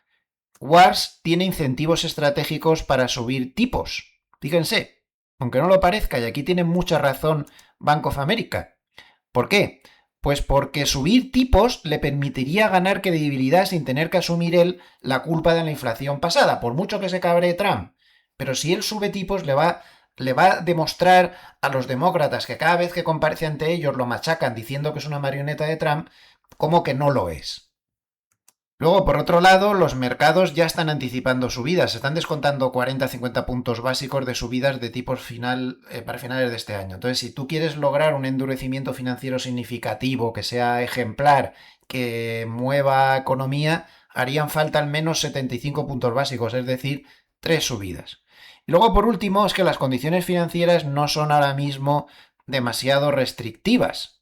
Wars tiene incentivos estratégicos para subir tipos. Fíjense, aunque no lo parezca, y aquí tiene mucha razón Bank of America. ¿Por qué? Pues porque subir tipos le permitiría ganar credibilidad sin tener que asumir él la culpa de la inflación pasada, por mucho que se cabree Trump. Pero si él sube tipos, le va a demostrar a los demócratas que cada vez que comparece ante ellos lo machacan diciendo que es una marioneta de Trump, como que no lo es. Luego, por otro lado, los mercados ya están anticipando subidas, se están descontando 40-50 puntos básicos de subidas de tipos para finales de este año. Entonces, si tú quieres lograr un endurecimiento financiero significativo, que sea ejemplar, que mueva economía, harían falta al menos 75 puntos básicos, es decir, 3 subidas. Y luego, por último, es que las condiciones financieras no son ahora mismo demasiado restrictivas.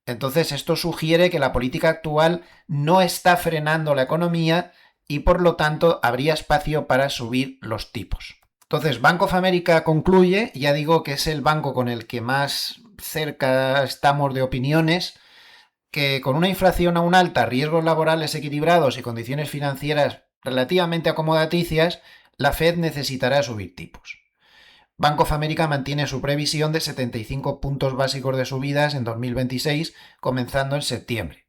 Entonces, esto sugiere que la política actual no está frenando la economía y por lo tanto habría espacio para subir los tipos. Entonces, Bank of America concluye, ya digo que es el banco con el que más cerca estamos de opiniones, que con una inflación aún alta, riesgos laborales equilibrados y condiciones financieras relativamente acomodaticias, la Fed necesitará subir tipos. Bank of America mantiene su previsión de 75 puntos básicos de subidas en 2026, comenzando en septiembre.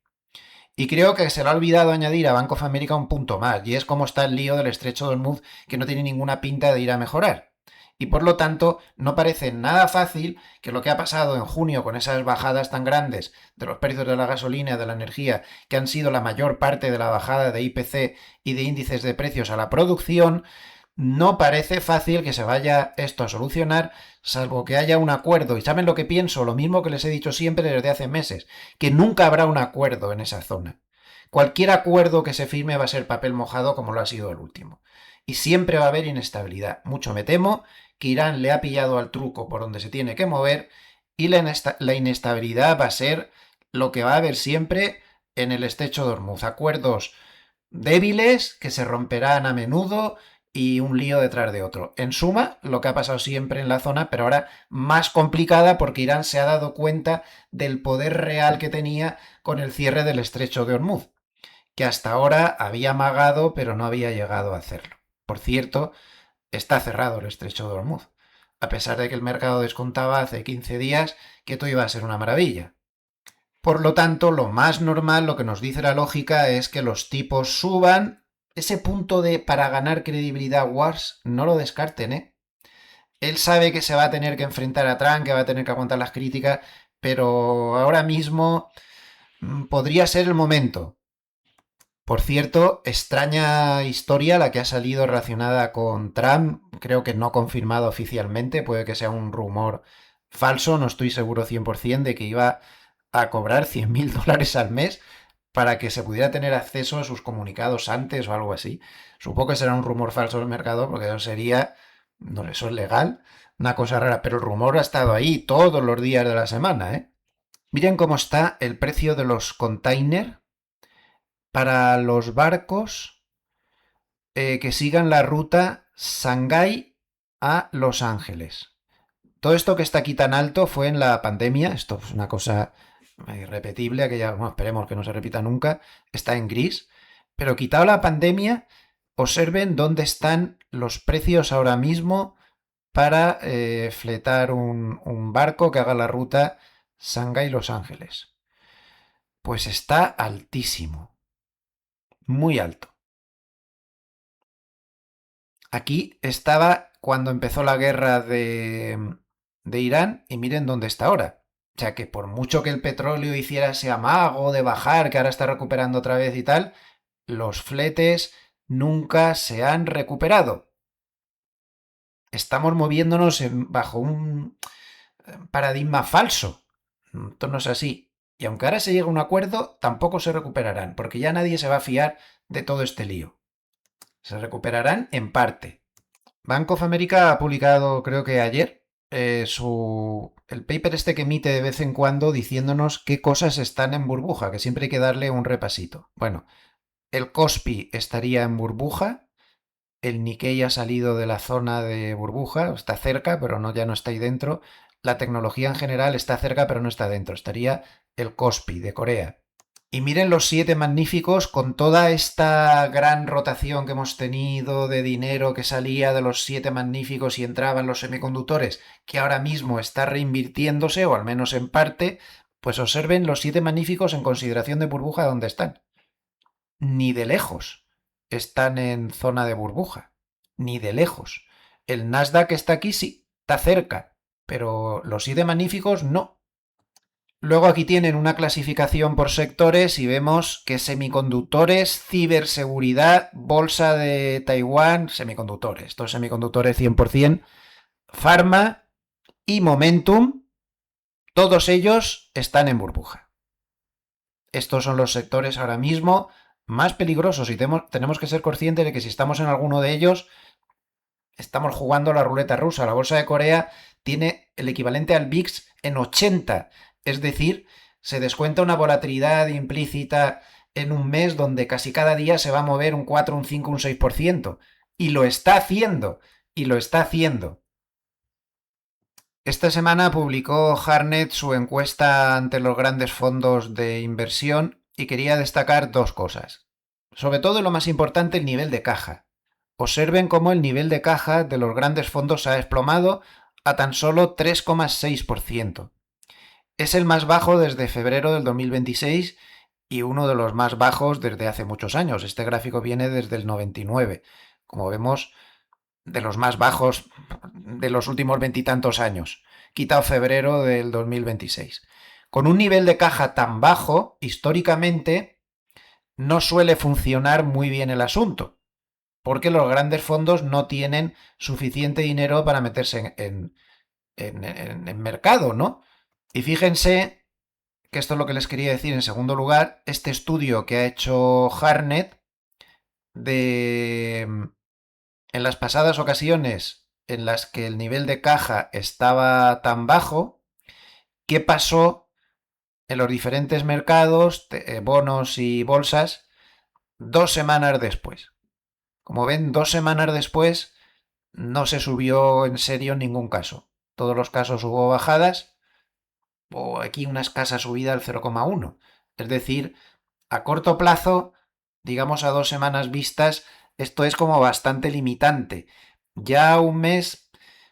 Y creo que se le ha olvidado añadir a Bank of America un punto más, y es cómo está el lío del estrecho de Hormuz, que no tiene ninguna pinta de ir a mejorar. Y por lo tanto, no parece nada fácil que lo que ha pasado en junio con esas bajadas tan grandes de los precios de la gasolina y de la energía, que han sido la mayor parte de la bajada de IPC y de índices de precios a la producción, no parece fácil que se vaya esto a solucionar, salvo que haya un acuerdo. Y saben lo que pienso, lo mismo que les he dicho siempre desde hace meses, que nunca habrá un acuerdo en esa zona. Cualquier acuerdo que se firme va a ser papel mojado como lo ha sido el último. Y siempre va a haber inestabilidad. Mucho me temo que Irán le ha pillado al truco por donde se tiene que mover y la inestabilidad va a ser lo que va a haber siempre en el estrecho de Hormuz. Acuerdos débiles que se romperán a menudo y un lío detrás de otro. En suma, lo que ha pasado siempre en la zona, pero ahora más complicada porque Irán se ha dado cuenta del poder real que tenía con el cierre del estrecho de Hormuz, que hasta ahora había amagado pero no había llegado a hacerlo. Por cierto, está cerrado el estrecho de Hormuz, a pesar de que el mercado descontaba hace 15 días que todo iba a ser una maravilla. Por lo tanto, lo más normal, lo que nos dice la lógica, es que los tipos suban. Ese punto de para ganar credibilidad Wars, no lo descarten, ¿eh? Él sabe que se va a tener que enfrentar a Trump, que va a tener que aguantar las críticas, pero ahora mismo podría ser el momento. Por cierto, extraña historia la que ha salido relacionada con Trump, creo que no confirmada oficialmente, puede que sea un rumor falso, no estoy seguro 100% de que iba a cobrar $100.000 al mes para que se pudiera tener acceso a sus comunicados antes o algo así. Supongo que será un rumor falso del mercado porque eso sería, no, eso es legal, una cosa rara, pero el rumor ha estado ahí todos los días de la semana, ¿eh? Miren cómo está el precio de los containers para los barcos que sigan la ruta Shanghái a Los Ángeles. Todo esto que está aquí tan alto fue en la pandemia, esto es una cosa irrepetible, aquella, bueno, esperemos que no se repita nunca, está en gris, pero quitado la pandemia, observen dónde están los precios ahora mismo para fletar un barco que haga la ruta Shanghái-Los Ángeles. Pues está altísimo, muy alto. Aquí estaba cuando empezó la guerra de Irán y miren dónde está ahora. O sea que por mucho que el petróleo hiciera ese amago de bajar, que ahora está recuperando otra vez y tal, los fletes nunca se han recuperado. Estamos moviéndonos bajo un paradigma falso. Esto no es así. Y aunque ahora se llegue a un acuerdo, tampoco se recuperarán, porque ya nadie se va a fiar de todo este lío. Se recuperarán en parte. Bank of America ha publicado, creo que ayer, el paper este que emite de vez en cuando diciéndonos qué cosas están en burbuja, que siempre hay que darle un repasito. Bueno, el Kospi estaría en burbuja, el Nikkei ha salido de la zona de burbuja, está cerca, pero no, ya no está ahí dentro. La tecnología en general está cerca, pero no está dentro. Estaría el Kospi de Corea. Y miren los 7 magníficos con toda esta gran rotación que hemos tenido de dinero que salía de los 7 magníficos y entraban los semiconductores, que ahora mismo está reinvirtiéndose, o al menos en parte, pues observen los 7 magníficos en consideración de burbuja donde están. Ni de lejos están en zona de burbuja. Ni de lejos. El Nasdaq está aquí, sí, está cerca, pero los 7 magníficos no. Luego aquí tienen una clasificación por sectores y vemos que semiconductores, ciberseguridad, bolsa de Taiwán, semiconductores, estos semiconductores 100%, Pharma y Momentum, todos ellos están en burbuja. Estos son los sectores ahora mismo más peligrosos y tenemos que ser conscientes de que si estamos en alguno de ellos, estamos jugando la ruleta rusa. La bolsa de Corea tiene el equivalente al VIX en 80, es decir, se descuenta una volatilidad implícita en un mes donde casi cada día se va a mover un 4, un 5, un 6%. Y lo está haciendo, y lo está haciendo. Esta semana publicó Harnett su encuesta ante los grandes fondos de inversión y quería destacar dos cosas. Sobre todo, lo más importante, el nivel de caja. Observen cómo el nivel de caja de los grandes fondos se ha desplomado a tan solo 3,6%. Es el más bajo desde febrero del 2026 y uno de los más bajos desde hace muchos años. Este gráfico viene desde el 99. Como vemos, de los más bajos de los últimos veintitantos años, quitado febrero del 2026. Con un nivel de caja tan bajo, históricamente, no suele funcionar muy bien el asunto, porque los grandes fondos no tienen suficiente dinero para meterse en mercado, ¿no? Y fíjense que esto es lo que les quería decir en segundo lugar, este estudio que ha hecho Harnett de en las pasadas ocasiones en las que el nivel de caja estaba tan bajo, qué pasó en los diferentes mercados, bonos y bolsas, 2 semanas después. Como ven, 2 semanas después no se subió en serio en ningún caso. Todos los casos hubo bajadas o aquí una escasa subida al 0,1. Es decir, a corto plazo, digamos a 2 semanas vistas, esto es como bastante limitante. Ya un mes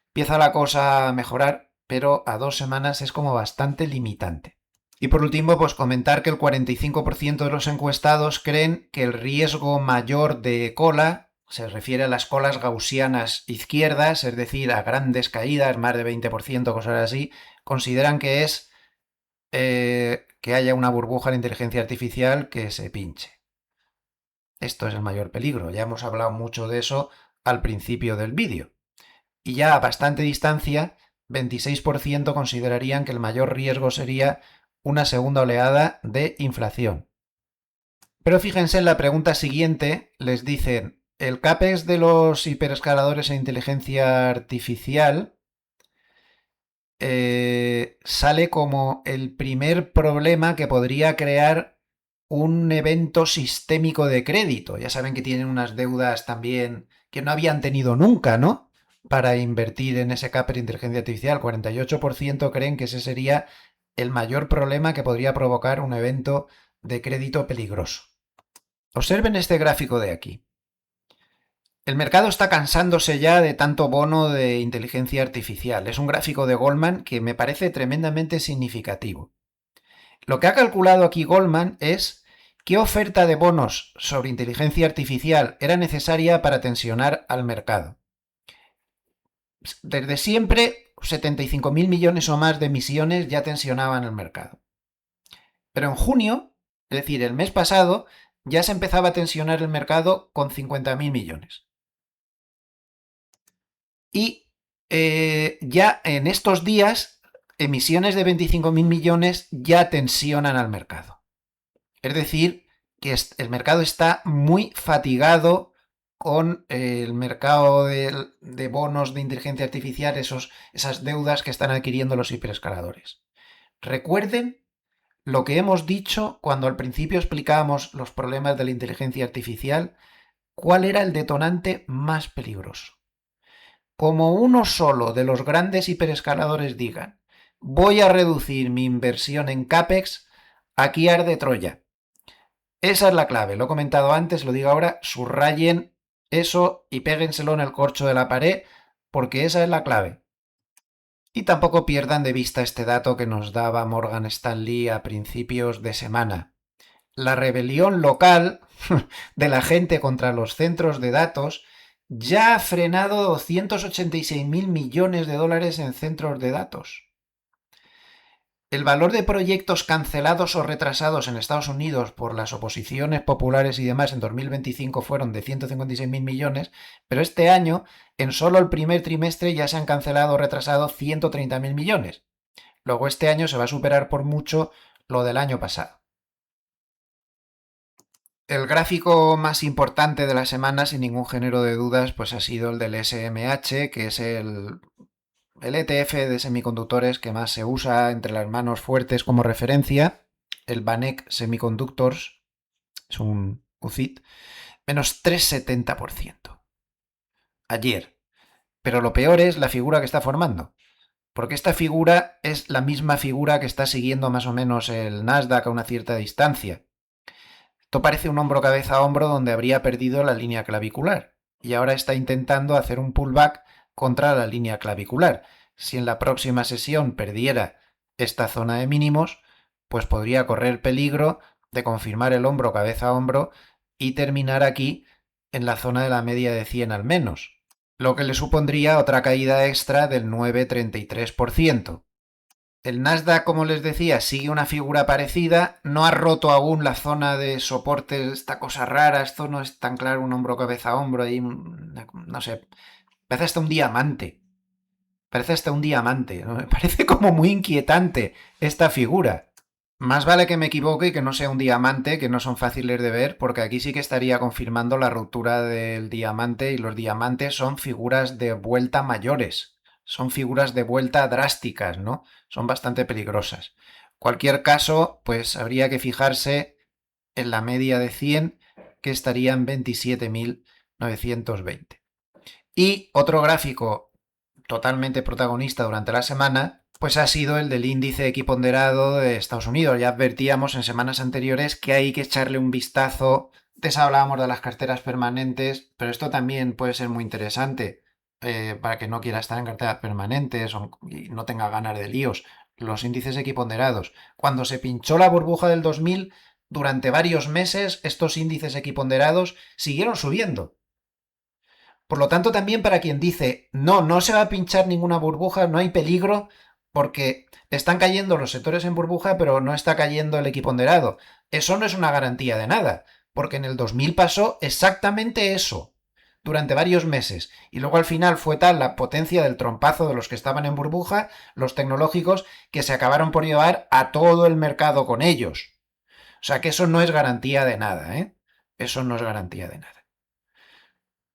empieza la cosa a mejorar, pero a 2 semanas es como bastante limitante. Y por último, pues comentar que el 45% de los encuestados creen que el riesgo mayor de cola se refiere a las colas gaussianas izquierdas, es decir, a grandes caídas, más de 20%, cosas así, consideran que es que haya una burbuja de inteligencia artificial que se pinche. Esto es el mayor peligro, ya hemos hablado mucho de eso al principio del vídeo. Y ya a bastante distancia, 26% considerarían que el mayor riesgo sería una segunda oleada de inflación. Pero fíjense en la pregunta siguiente, les dicen, el CAPEX de los hiperescaladores en inteligencia artificial sale como el primer problema que podría crear un evento sistémico de crédito. Ya saben que tienen unas deudas también que no habían tenido nunca, ¿no? Para invertir en ese CAPEX de inteligencia artificial. 48% creen que ese sería el mayor problema que podría provocar un evento de crédito peligroso. Observen este gráfico de aquí. El mercado está cansándose ya de tanto bono de inteligencia artificial. Es un gráfico de Goldman que me parece tremendamente significativo. Lo que ha calculado aquí Goldman es qué oferta de bonos sobre inteligencia artificial era necesaria para tensionar al mercado. Desde siempre, 75.000 millones o más de emisiones ya tensionaban el mercado. Pero en junio, es decir, el mes pasado, ya se empezaba a tensionar el mercado con 50.000 millones. Y ya en estos días, emisiones de 25.000 millones ya tensionan al mercado. Es decir, que el mercado está muy fatigado con el mercado de bonos de inteligencia artificial, esas deudas que están adquiriendo los hiperescaladores. Recuerden lo que hemos dicho cuando al principio explicábamos los problemas de la inteligencia artificial, cuál era el detonante más peligroso. Como uno solo de los grandes hiperescaladores digan, voy a reducir mi inversión en CAPEX, aquí arde Troya. Esa es la clave, lo he comentado antes, lo digo ahora, subrayen eso y péguenselo en el corcho de la pared, porque esa es la clave. Y tampoco pierdan de vista este dato que nos daba Morgan Stanley a principios de semana. La rebelión local de la gente contra los centros de datos ya ha frenado 286.000 millones de dólares en centros de datos. El valor de proyectos cancelados o retrasados en Estados Unidos por las oposiciones populares y demás en 2025 fueron de 156.000 millones, pero este año, en solo el primer trimestre, ya se han cancelado o retrasado 130.000 millones. Luego este año se va a superar por mucho lo del año pasado. El gráfico más importante de la semana, sin ningún género de dudas, pues ha sido el del SMH, que es el ETF de semiconductores que más se usa entre las manos fuertes como referencia, el Vanek Semiconductors, es un UCIT, menos 3,70%. Ayer. Pero lo peor es la figura que está formando. Porque esta figura es la misma figura que está siguiendo más o menos el Nasdaq a una cierta distancia. Esto parece un hombro cabeza a hombro donde habría perdido la línea clavicular. Y ahora está intentando hacer un pullback contra la línea clavicular. Si en la próxima sesión perdiera esta zona de mínimos, pues podría correr peligro de confirmar el hombro cabeza a hombro y terminar aquí en la zona de la media de 100 al menos, lo que le supondría otra caída extra del 9,33%. El Nasdaq, como les decía, sigue una figura parecida, no ha roto aún la zona de soporte, esta cosa rara, esto no es tan claro, un hombro cabeza a hombro, ahí, no sé, parece hasta un diamante. Parece hasta un diamante, ¿no? Me parece como muy inquietante esta figura. Más vale que me equivoque y que no sea un diamante, que no son fáciles de ver, porque aquí sí que estaría confirmando la ruptura del diamante y los diamantes son figuras de vuelta mayores. son figuras de vuelta drásticas, ¿no? Son bastante peligrosas. Cualquier caso, pues habría que fijarse en la media de 100, que estaría en 27.920. Y otro gráfico totalmente protagonista durante la semana, pues ha sido el del índice equiponderado de Estados Unidos. Ya advertíamos en semanas anteriores que hay que echarle un vistazo. Antes hablábamos de las carteras permanentes, pero esto también puede ser muy interesante para que no quiera estar en carteras permanentes y no tenga ganas de líos. Los índices equiponderados. Cuando se pinchó la burbuja del 2000, durante varios meses estos índices equiponderados siguieron subiendo. Por lo tanto, también para quien dice, no, no se va a pinchar ninguna burbuja, no hay peligro, porque están cayendo los sectores en burbuja, pero no está cayendo el equiponderado. Eso no es una garantía de nada, porque en el 2000 pasó exactamente eso, durante varios meses, y luego al final fue tal la potencia del trompazo de los que estaban en burbuja, los tecnológicos, que se acabaron por llevar a todo el mercado con ellos. O sea que eso no es garantía de nada, ¿eh? Eso no es garantía de nada.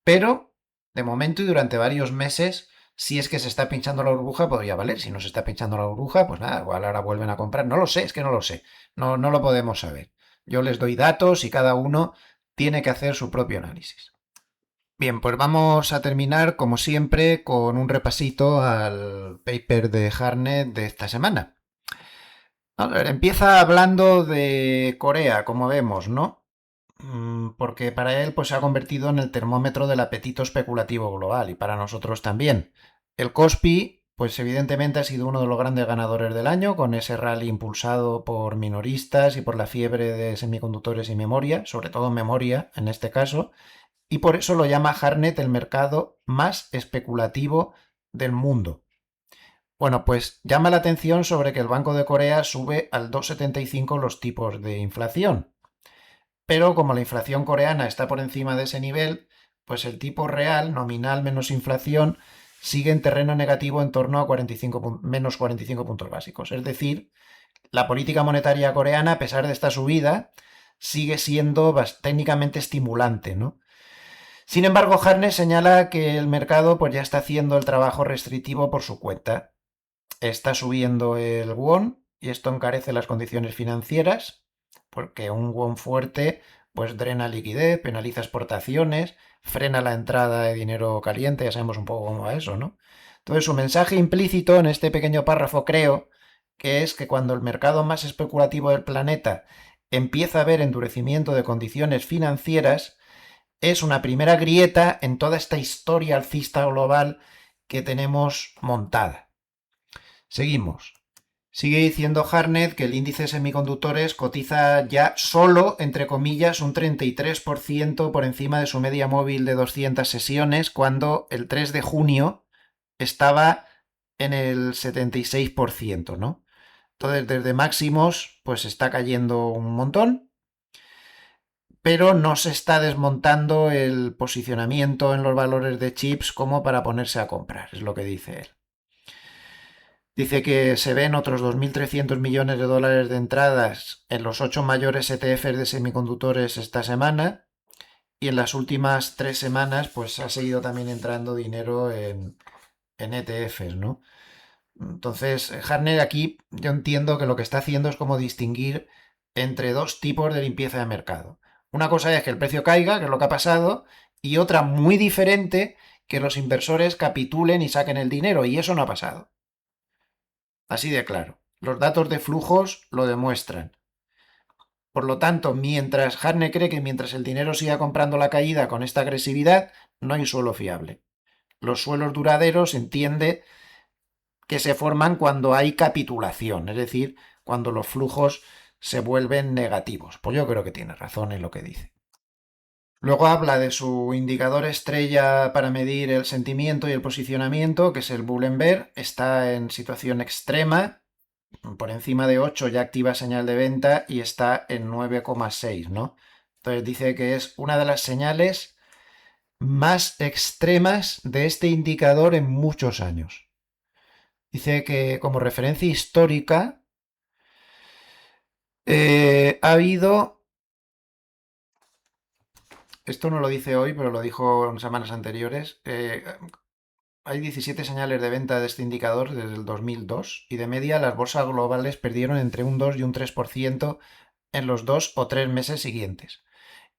Pero, de momento y durante varios meses, si es que se está pinchando la burbuja, podría valer. Si no se está pinchando la burbuja, pues nada, igual ahora vuelven a comprar. No lo sé, es que no lo sé. No, no lo podemos saber. Yo les doy datos y cada uno tiene que hacer su propio análisis. Bien, pues vamos a terminar, como siempre, con un repasito al paper de Harnett de esta semana. A ver, empieza hablando de Corea, como vemos, ¿no? Porque para él pues, se ha convertido en el termómetro del apetito especulativo global y para nosotros también. El Kospi, pues evidentemente ha sido uno de los grandes ganadores del año, con ese rally impulsado por minoristas y por la fiebre de semiconductores y memoria, sobre todo memoria en este caso, y por eso lo llama Harnett el mercado más especulativo del mundo. Bueno, pues llama la atención sobre que el Banco de Corea sube al 2,75 los tipos de inflación, pero como la inflación coreana está por encima de ese nivel, pues el tipo real, nominal menos inflación, sigue en terreno negativo en torno a 45, menos 45 puntos básicos. Es decir, la política monetaria coreana, a pesar de esta subida, sigue siendo técnicamente estimulante, ¿no? Sin embargo, Harness señala que el mercado pues, ya está haciendo el trabajo restrictivo por su cuenta. Está subiendo el won y esto encarece las condiciones financieras, porque un won fuerte pues drena liquidez, penaliza exportaciones, frena la entrada de dinero caliente, ya sabemos un poco cómo va eso, ¿no? Entonces su mensaje implícito en este pequeño párrafo creo que es que cuando el mercado más especulativo del planeta empieza a ver endurecimiento de condiciones financieras, es una primera grieta en toda esta historia alcista global que tenemos montada. Seguimos. Sigue diciendo Harnett que el índice de semiconductores cotiza ya solo, entre comillas, un 33% por encima de su media móvil de 200 sesiones, cuando el 3 de junio estaba en el 76%, ¿no? Entonces, desde máximos, pues está cayendo un montón, pero no se está desmontando el posicionamiento en los valores de chips como para ponerse a comprar, es lo que dice él. Dice que se ven otros 2.300 millones de dólares de entradas en los 8 mayores ETFs de semiconductores esta semana y en las últimas 3 semanas pues ha seguido también entrando dinero en ETFs, ¿no? Entonces, Harner aquí yo entiendo que lo que está haciendo es como distinguir entre dos tipos de limpieza de mercado. Una cosa es que el precio caiga, que es lo que ha pasado, y otra muy diferente, que los inversores capitulen y saquen el dinero, y eso no ha pasado. Así de claro. Los datos de flujos lo demuestran. Por lo tanto, mientras Harney cree que mientras el dinero siga comprando la caída con esta agresividad, no hay suelo fiable. Los suelos duraderos entiende que se forman cuando hay capitulación, es decir, cuando los flujos se vuelven negativos. Pues yo creo que tiene razón en lo que dice. Luego habla de su indicador estrella para medir el sentimiento y el posicionamiento, que es el Bull Bear. Está en situación extrema, por encima de 8 ya activa señal de venta y está en 9,6, ¿no? Entonces dice que es una de las señales más extremas de este indicador en muchos años. Dice que como referencia histórica ha habido, esto no lo dice hoy, pero lo dijo en semanas anteriores, hay 17 señales de venta de este indicador desde el 2002 y de media las bolsas globales perdieron entre un 2 y un 3% en los 2 o 3 meses siguientes.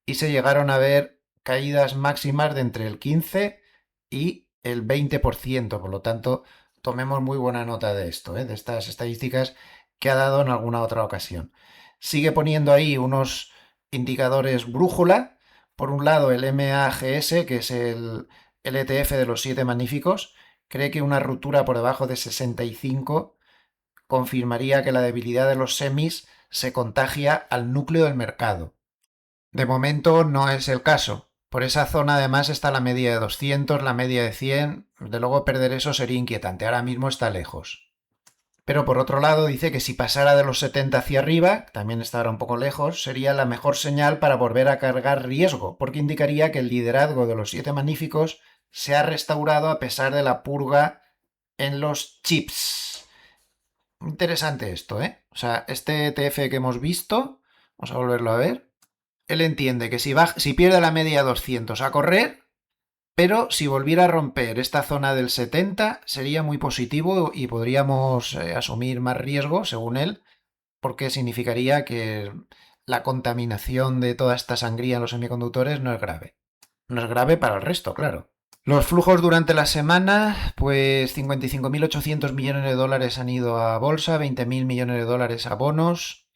Y se llegaron a ver caídas máximas de entre el 15 y el 20%. Por lo tanto, tomemos muy buena nota de esto, de estas estadísticas que ha dado en alguna otra ocasión. Sigue poniendo ahí unos indicadores brújula. Por un lado, el MAGS, que es el ETF de los 7 magníficos, cree que una ruptura por debajo de 65 confirmaría que la debilidad de los semis se contagia al núcleo del mercado. De momento no es el caso. Por esa zona además está la media de 200, la media de 100. De luego perder eso sería inquietante. Ahora mismo está lejos. Pero por otro lado dice que si pasara de los 70 hacia arriba, también estará un poco lejos, sería la mejor señal para volver a cargar riesgo, porque indicaría que el liderazgo de los 7 magníficos se ha restaurado a pesar de la purga en los chips. Interesante esto, ¿eh? O sea, este ETF que hemos visto, vamos a volverlo a ver. Él entiende que si pierde la media 200 a correr, pero si volviera a romper esta zona del 70 sería muy positivo y podríamos asumir más riesgo, según él, porque significaría que la contaminación de toda esta sangría en los semiconductores no es grave. No es grave para el resto, claro. Los flujos durante la semana, pues 55.800 millones de dólares han ido a bolsa, 20.000 millones de dólares a bonos,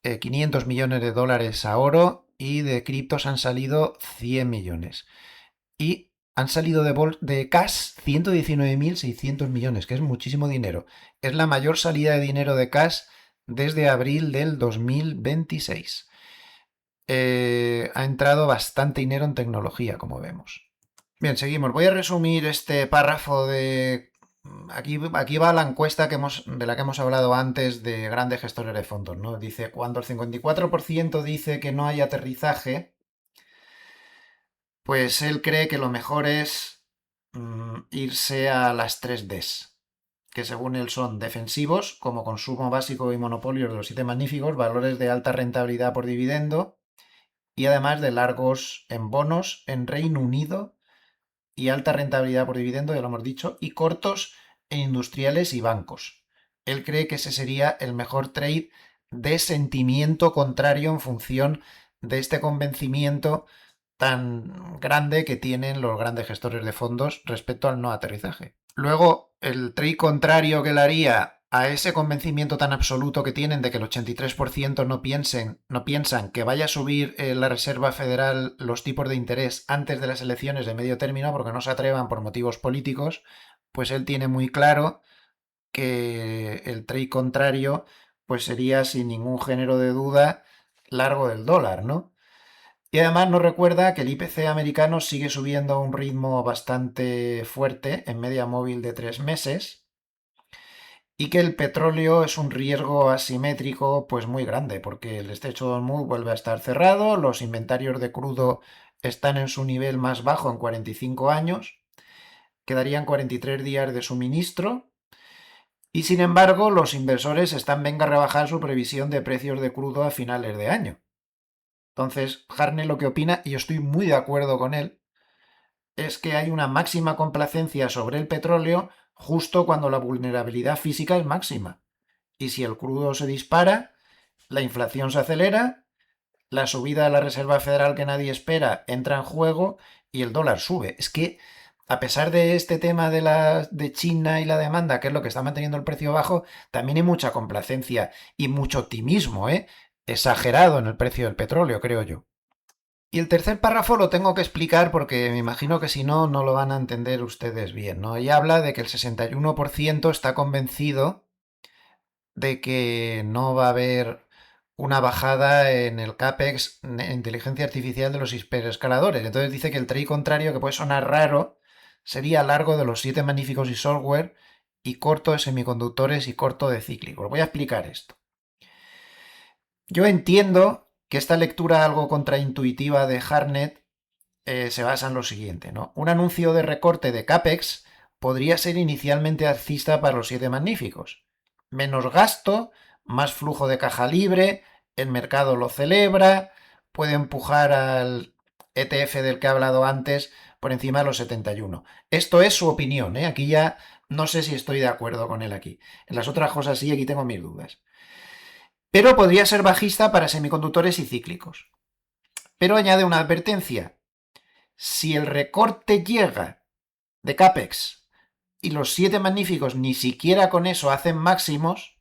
500 millones de dólares a oro y de criptos han salido 100 millones. Y han salido de cash 119.600 millones, que es muchísimo dinero. Es la mayor salida de dinero de cash desde abril del 2026. Ha entrado bastante dinero en tecnología, como vemos. Bien, seguimos. Voy a resumir este párrafo de... Aquí va la encuesta de la que hemos hablado antes de grandes gestores de fondos, ¿no? Dice, cuando el 54% dice que no hay aterrizaje, pues él cree que lo mejor es irse a las 3Ds, que según él son defensivos, como consumo básico y monopolios de los 7 magníficos, valores de alta rentabilidad por dividendo y además de largos en bonos en Reino Unido y alta rentabilidad por dividendo, ya lo hemos dicho, y cortos en industriales y bancos. Él cree que ese sería el mejor trade de sentimiento contrario en función de este convencimiento tan grande que tienen los grandes gestores de fondos respecto al no aterrizaje. Luego, el trade contrario que le haría a ese convencimiento tan absoluto que tienen de que el 83% no piensan que vaya a subir la Reserva Federal los tipos de interés antes de las elecciones de medio término porque no se atrevan por motivos políticos, pues él tiene muy claro que el trade contrario pues sería sin ningún género de duda largo del dólar, ¿no? Y además nos recuerda que el IPC americano sigue subiendo a un ritmo bastante fuerte en media móvil de 3 meses y que el petróleo es un riesgo asimétrico pues muy grande porque el estrecho de Hormuz vuelve a estar cerrado, los inventarios de crudo están en su nivel más bajo en 45 años, quedarían 43 días de suministro y sin embargo los inversores están venga a rebajar su previsión de precios de crudo a finales de año. Entonces, Harney lo que opina, y yo estoy muy de acuerdo con él, es que hay una máxima complacencia sobre el petróleo justo cuando la vulnerabilidad física es máxima. Y si el crudo se dispara, la inflación se acelera, la subida de la Reserva Federal que nadie espera entra en juego y el dólar sube. Es que, a pesar de este tema de China y la demanda, que es lo que está manteniendo el precio bajo, también hay mucha complacencia y mucho optimismo, exagerado en el precio del petróleo, creo yo. Y el tercer párrafo lo tengo que explicar porque me imagino que si no, no lo van a entender ustedes bien, ¿no? Y habla de que el 61% está convencido de que no va a haber una bajada en el CAPEX en inteligencia artificial de los hiperescaladores. Entonces dice que el trade contrario, que puede sonar raro, sería largo de los 7 magníficos y software y corto de semiconductores y corto de cíclicos. Voy a explicar esto. Yo entiendo que esta lectura algo contraintuitiva de Harnett se basa en lo siguiente, ¿no? Un anuncio de recorte de CAPEX podría ser inicialmente alcista para los 7 magníficos. Menos gasto, más flujo de caja libre, el mercado lo celebra, puede empujar al ETF del que he hablado antes, por encima de los 71. Esto es su opinión, ¿eh? Aquí ya no sé si estoy de acuerdo con él aquí. En las otras cosas sí, aquí tengo mis dudas. Pero podría ser bajista para semiconductores y cíclicos. Pero añade una advertencia. Si el recorte llega de CAPEX y los 7 magníficos ni siquiera con eso hacen máximos,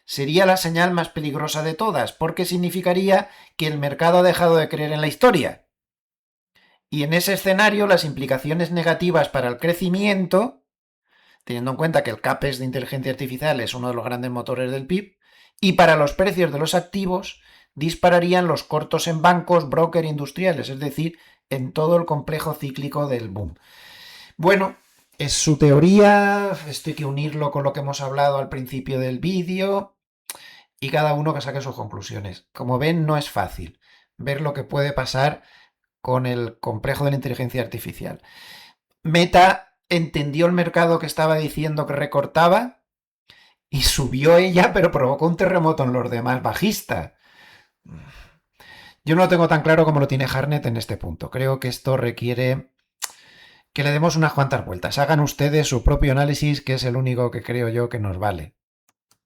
sería la señal más peligrosa de todas, porque significaría que el mercado ha dejado de creer en la historia. Y en ese escenario, las implicaciones negativas para el crecimiento, teniendo en cuenta que el CAPEX de inteligencia artificial es uno de los grandes motores del PIB, y para los precios de los activos, dispararían los cortos en bancos, broker industriales, es decir, en todo el complejo cíclico del boom. Bueno, es su teoría, esto hay que unirlo con lo que hemos hablado al principio del vídeo y cada uno que saque sus conclusiones. Como ven, no es fácil ver lo que puede pasar con el complejo de la inteligencia artificial. Meta entendió el mercado que estaba diciendo que recortaba y subió ella, pero provocó un terremoto en los demás bajistas. Yo no lo tengo tan claro como lo tiene Hartnett en este punto. Creo que esto requiere que le demos unas cuantas vueltas. Hagan ustedes su propio análisis, que es el único que creo yo que nos vale.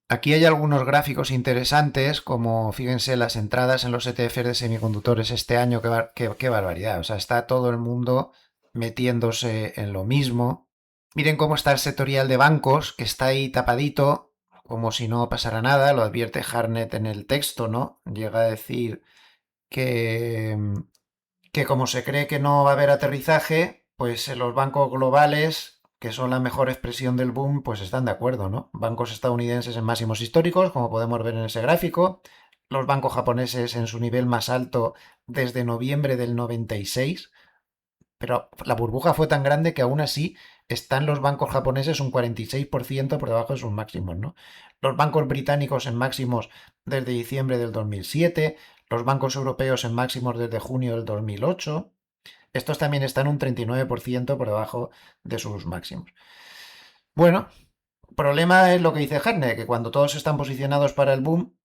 Aquí hay algunos gráficos interesantes, como fíjense las entradas en los ETFs de semiconductores este año, qué barbaridad. O sea, está todo el mundo metiéndose en lo mismo. Miren cómo está el sectorial de bancos, que está ahí tapadito, como si no pasara nada, lo advierte Hartnett en el texto, ¿no? Llega a decir que, que como se cree que no va a haber aterrizaje, pues en los bancos globales, que son la mejor expresión del boom, pues están de acuerdo, ¿no? Bancos estadounidenses en máximos históricos, como podemos ver en ese gráfico, los bancos japoneses en su nivel más alto desde noviembre del 96, pero la burbuja fue tan grande que aún así están los bancos japoneses un 46% por debajo de sus máximos, ¿no? Los bancos británicos en máximos desde diciembre del 2007, los bancos europeos en máximos desde junio del 2008. Estos también están un 39% por debajo de sus máximos. Bueno, problema es lo que dice Hartnett, que cuando todos están posicionados para el boom,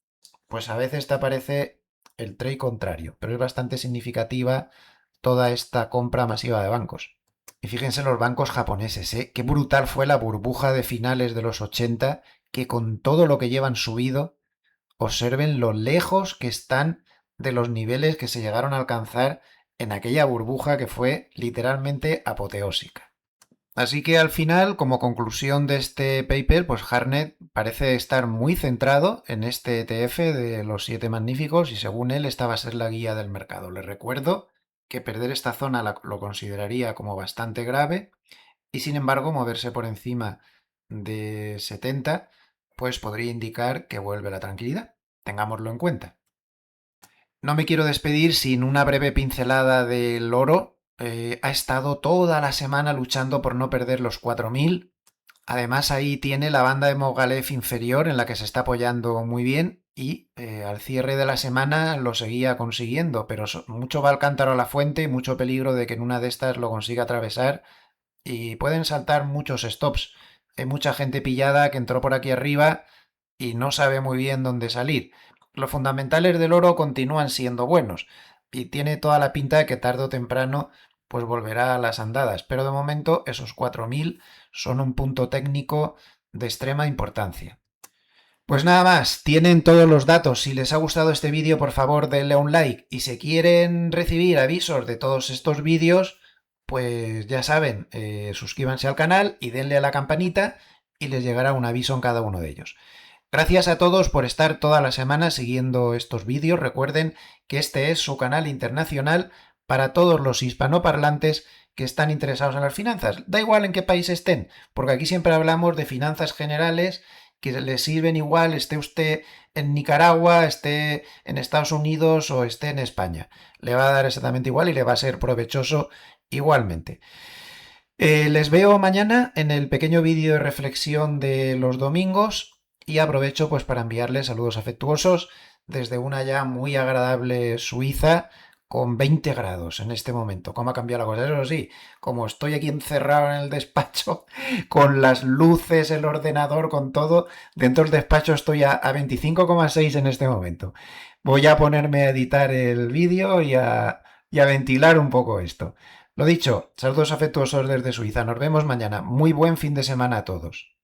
pues a veces te aparece el trade contrario, pero es bastante significativa toda esta compra masiva de bancos. Y fíjense los bancos japoneses, ¿eh? Qué brutal fue la burbuja de finales de los 80, que con todo lo que llevan subido, observen lo lejos que están de los niveles que se llegaron a alcanzar en aquella burbuja que fue literalmente apoteósica. Así que al final, como conclusión de este paper, pues Hartnett parece estar muy centrado en este ETF de los 7 magníficos y según él esta va a ser la guía del mercado. Les recuerdo que perder esta zona lo consideraría como bastante grave y sin embargo moverse por encima de 70 pues podría indicar que vuelve la tranquilidad. Tengámoslo en cuenta. No me quiero despedir sin una breve pincelada del oro. Ha estado toda la semana luchando por no perder los 4.000. Además ahí tiene la banda de Mogalef inferior en la que se está apoyando muy bien y al cierre de la semana lo seguía consiguiendo, pero mucho va el cántaro a la fuente y mucho peligro de que en una de estas lo consiga atravesar y pueden saltar muchos stops. Hay mucha gente pillada que entró por aquí arriba y no sabe muy bien dónde salir. Los fundamentales del oro continúan siendo buenos y tiene toda la pinta de que tarde o temprano pues volverá a las andadas, pero de momento esos 4.000 son un punto técnico de extrema importancia. Pues nada más, tienen todos los datos. Si les ha gustado este vídeo, por favor denle un like y si quieren recibir avisos de todos estos vídeos, pues ya saben, suscríbanse al canal y denle a la campanita y les llegará un aviso en cada uno de ellos. Gracias a todos por estar toda la semana siguiendo estos vídeos. Recuerden que este es su canal internacional para todos los hispanoparlantes que están interesados en las finanzas. Da igual en qué país estén, porque aquí siempre hablamos de finanzas generales que les sirven igual, esté usted en Nicaragua, esté en Estados Unidos o esté en España. Le va a dar exactamente igual y le va a ser provechoso igualmente. Les veo mañana en el pequeño vídeo de reflexión de los domingos. Y aprovecho pues para enviarles saludos afectuosos desde una ya muy agradable Suiza con 20 grados en este momento. ¿Cómo ha cambiado la cosa? Eso sí, como estoy aquí encerrado en el despacho, con las luces, el ordenador, con todo, dentro del despacho estoy a 25,6 en este momento. Voy a ponerme a editar el vídeo y a ventilar un poco esto. Lo dicho, saludos afectuosos desde Suiza. Nos vemos mañana. Muy buen fin de semana a todos.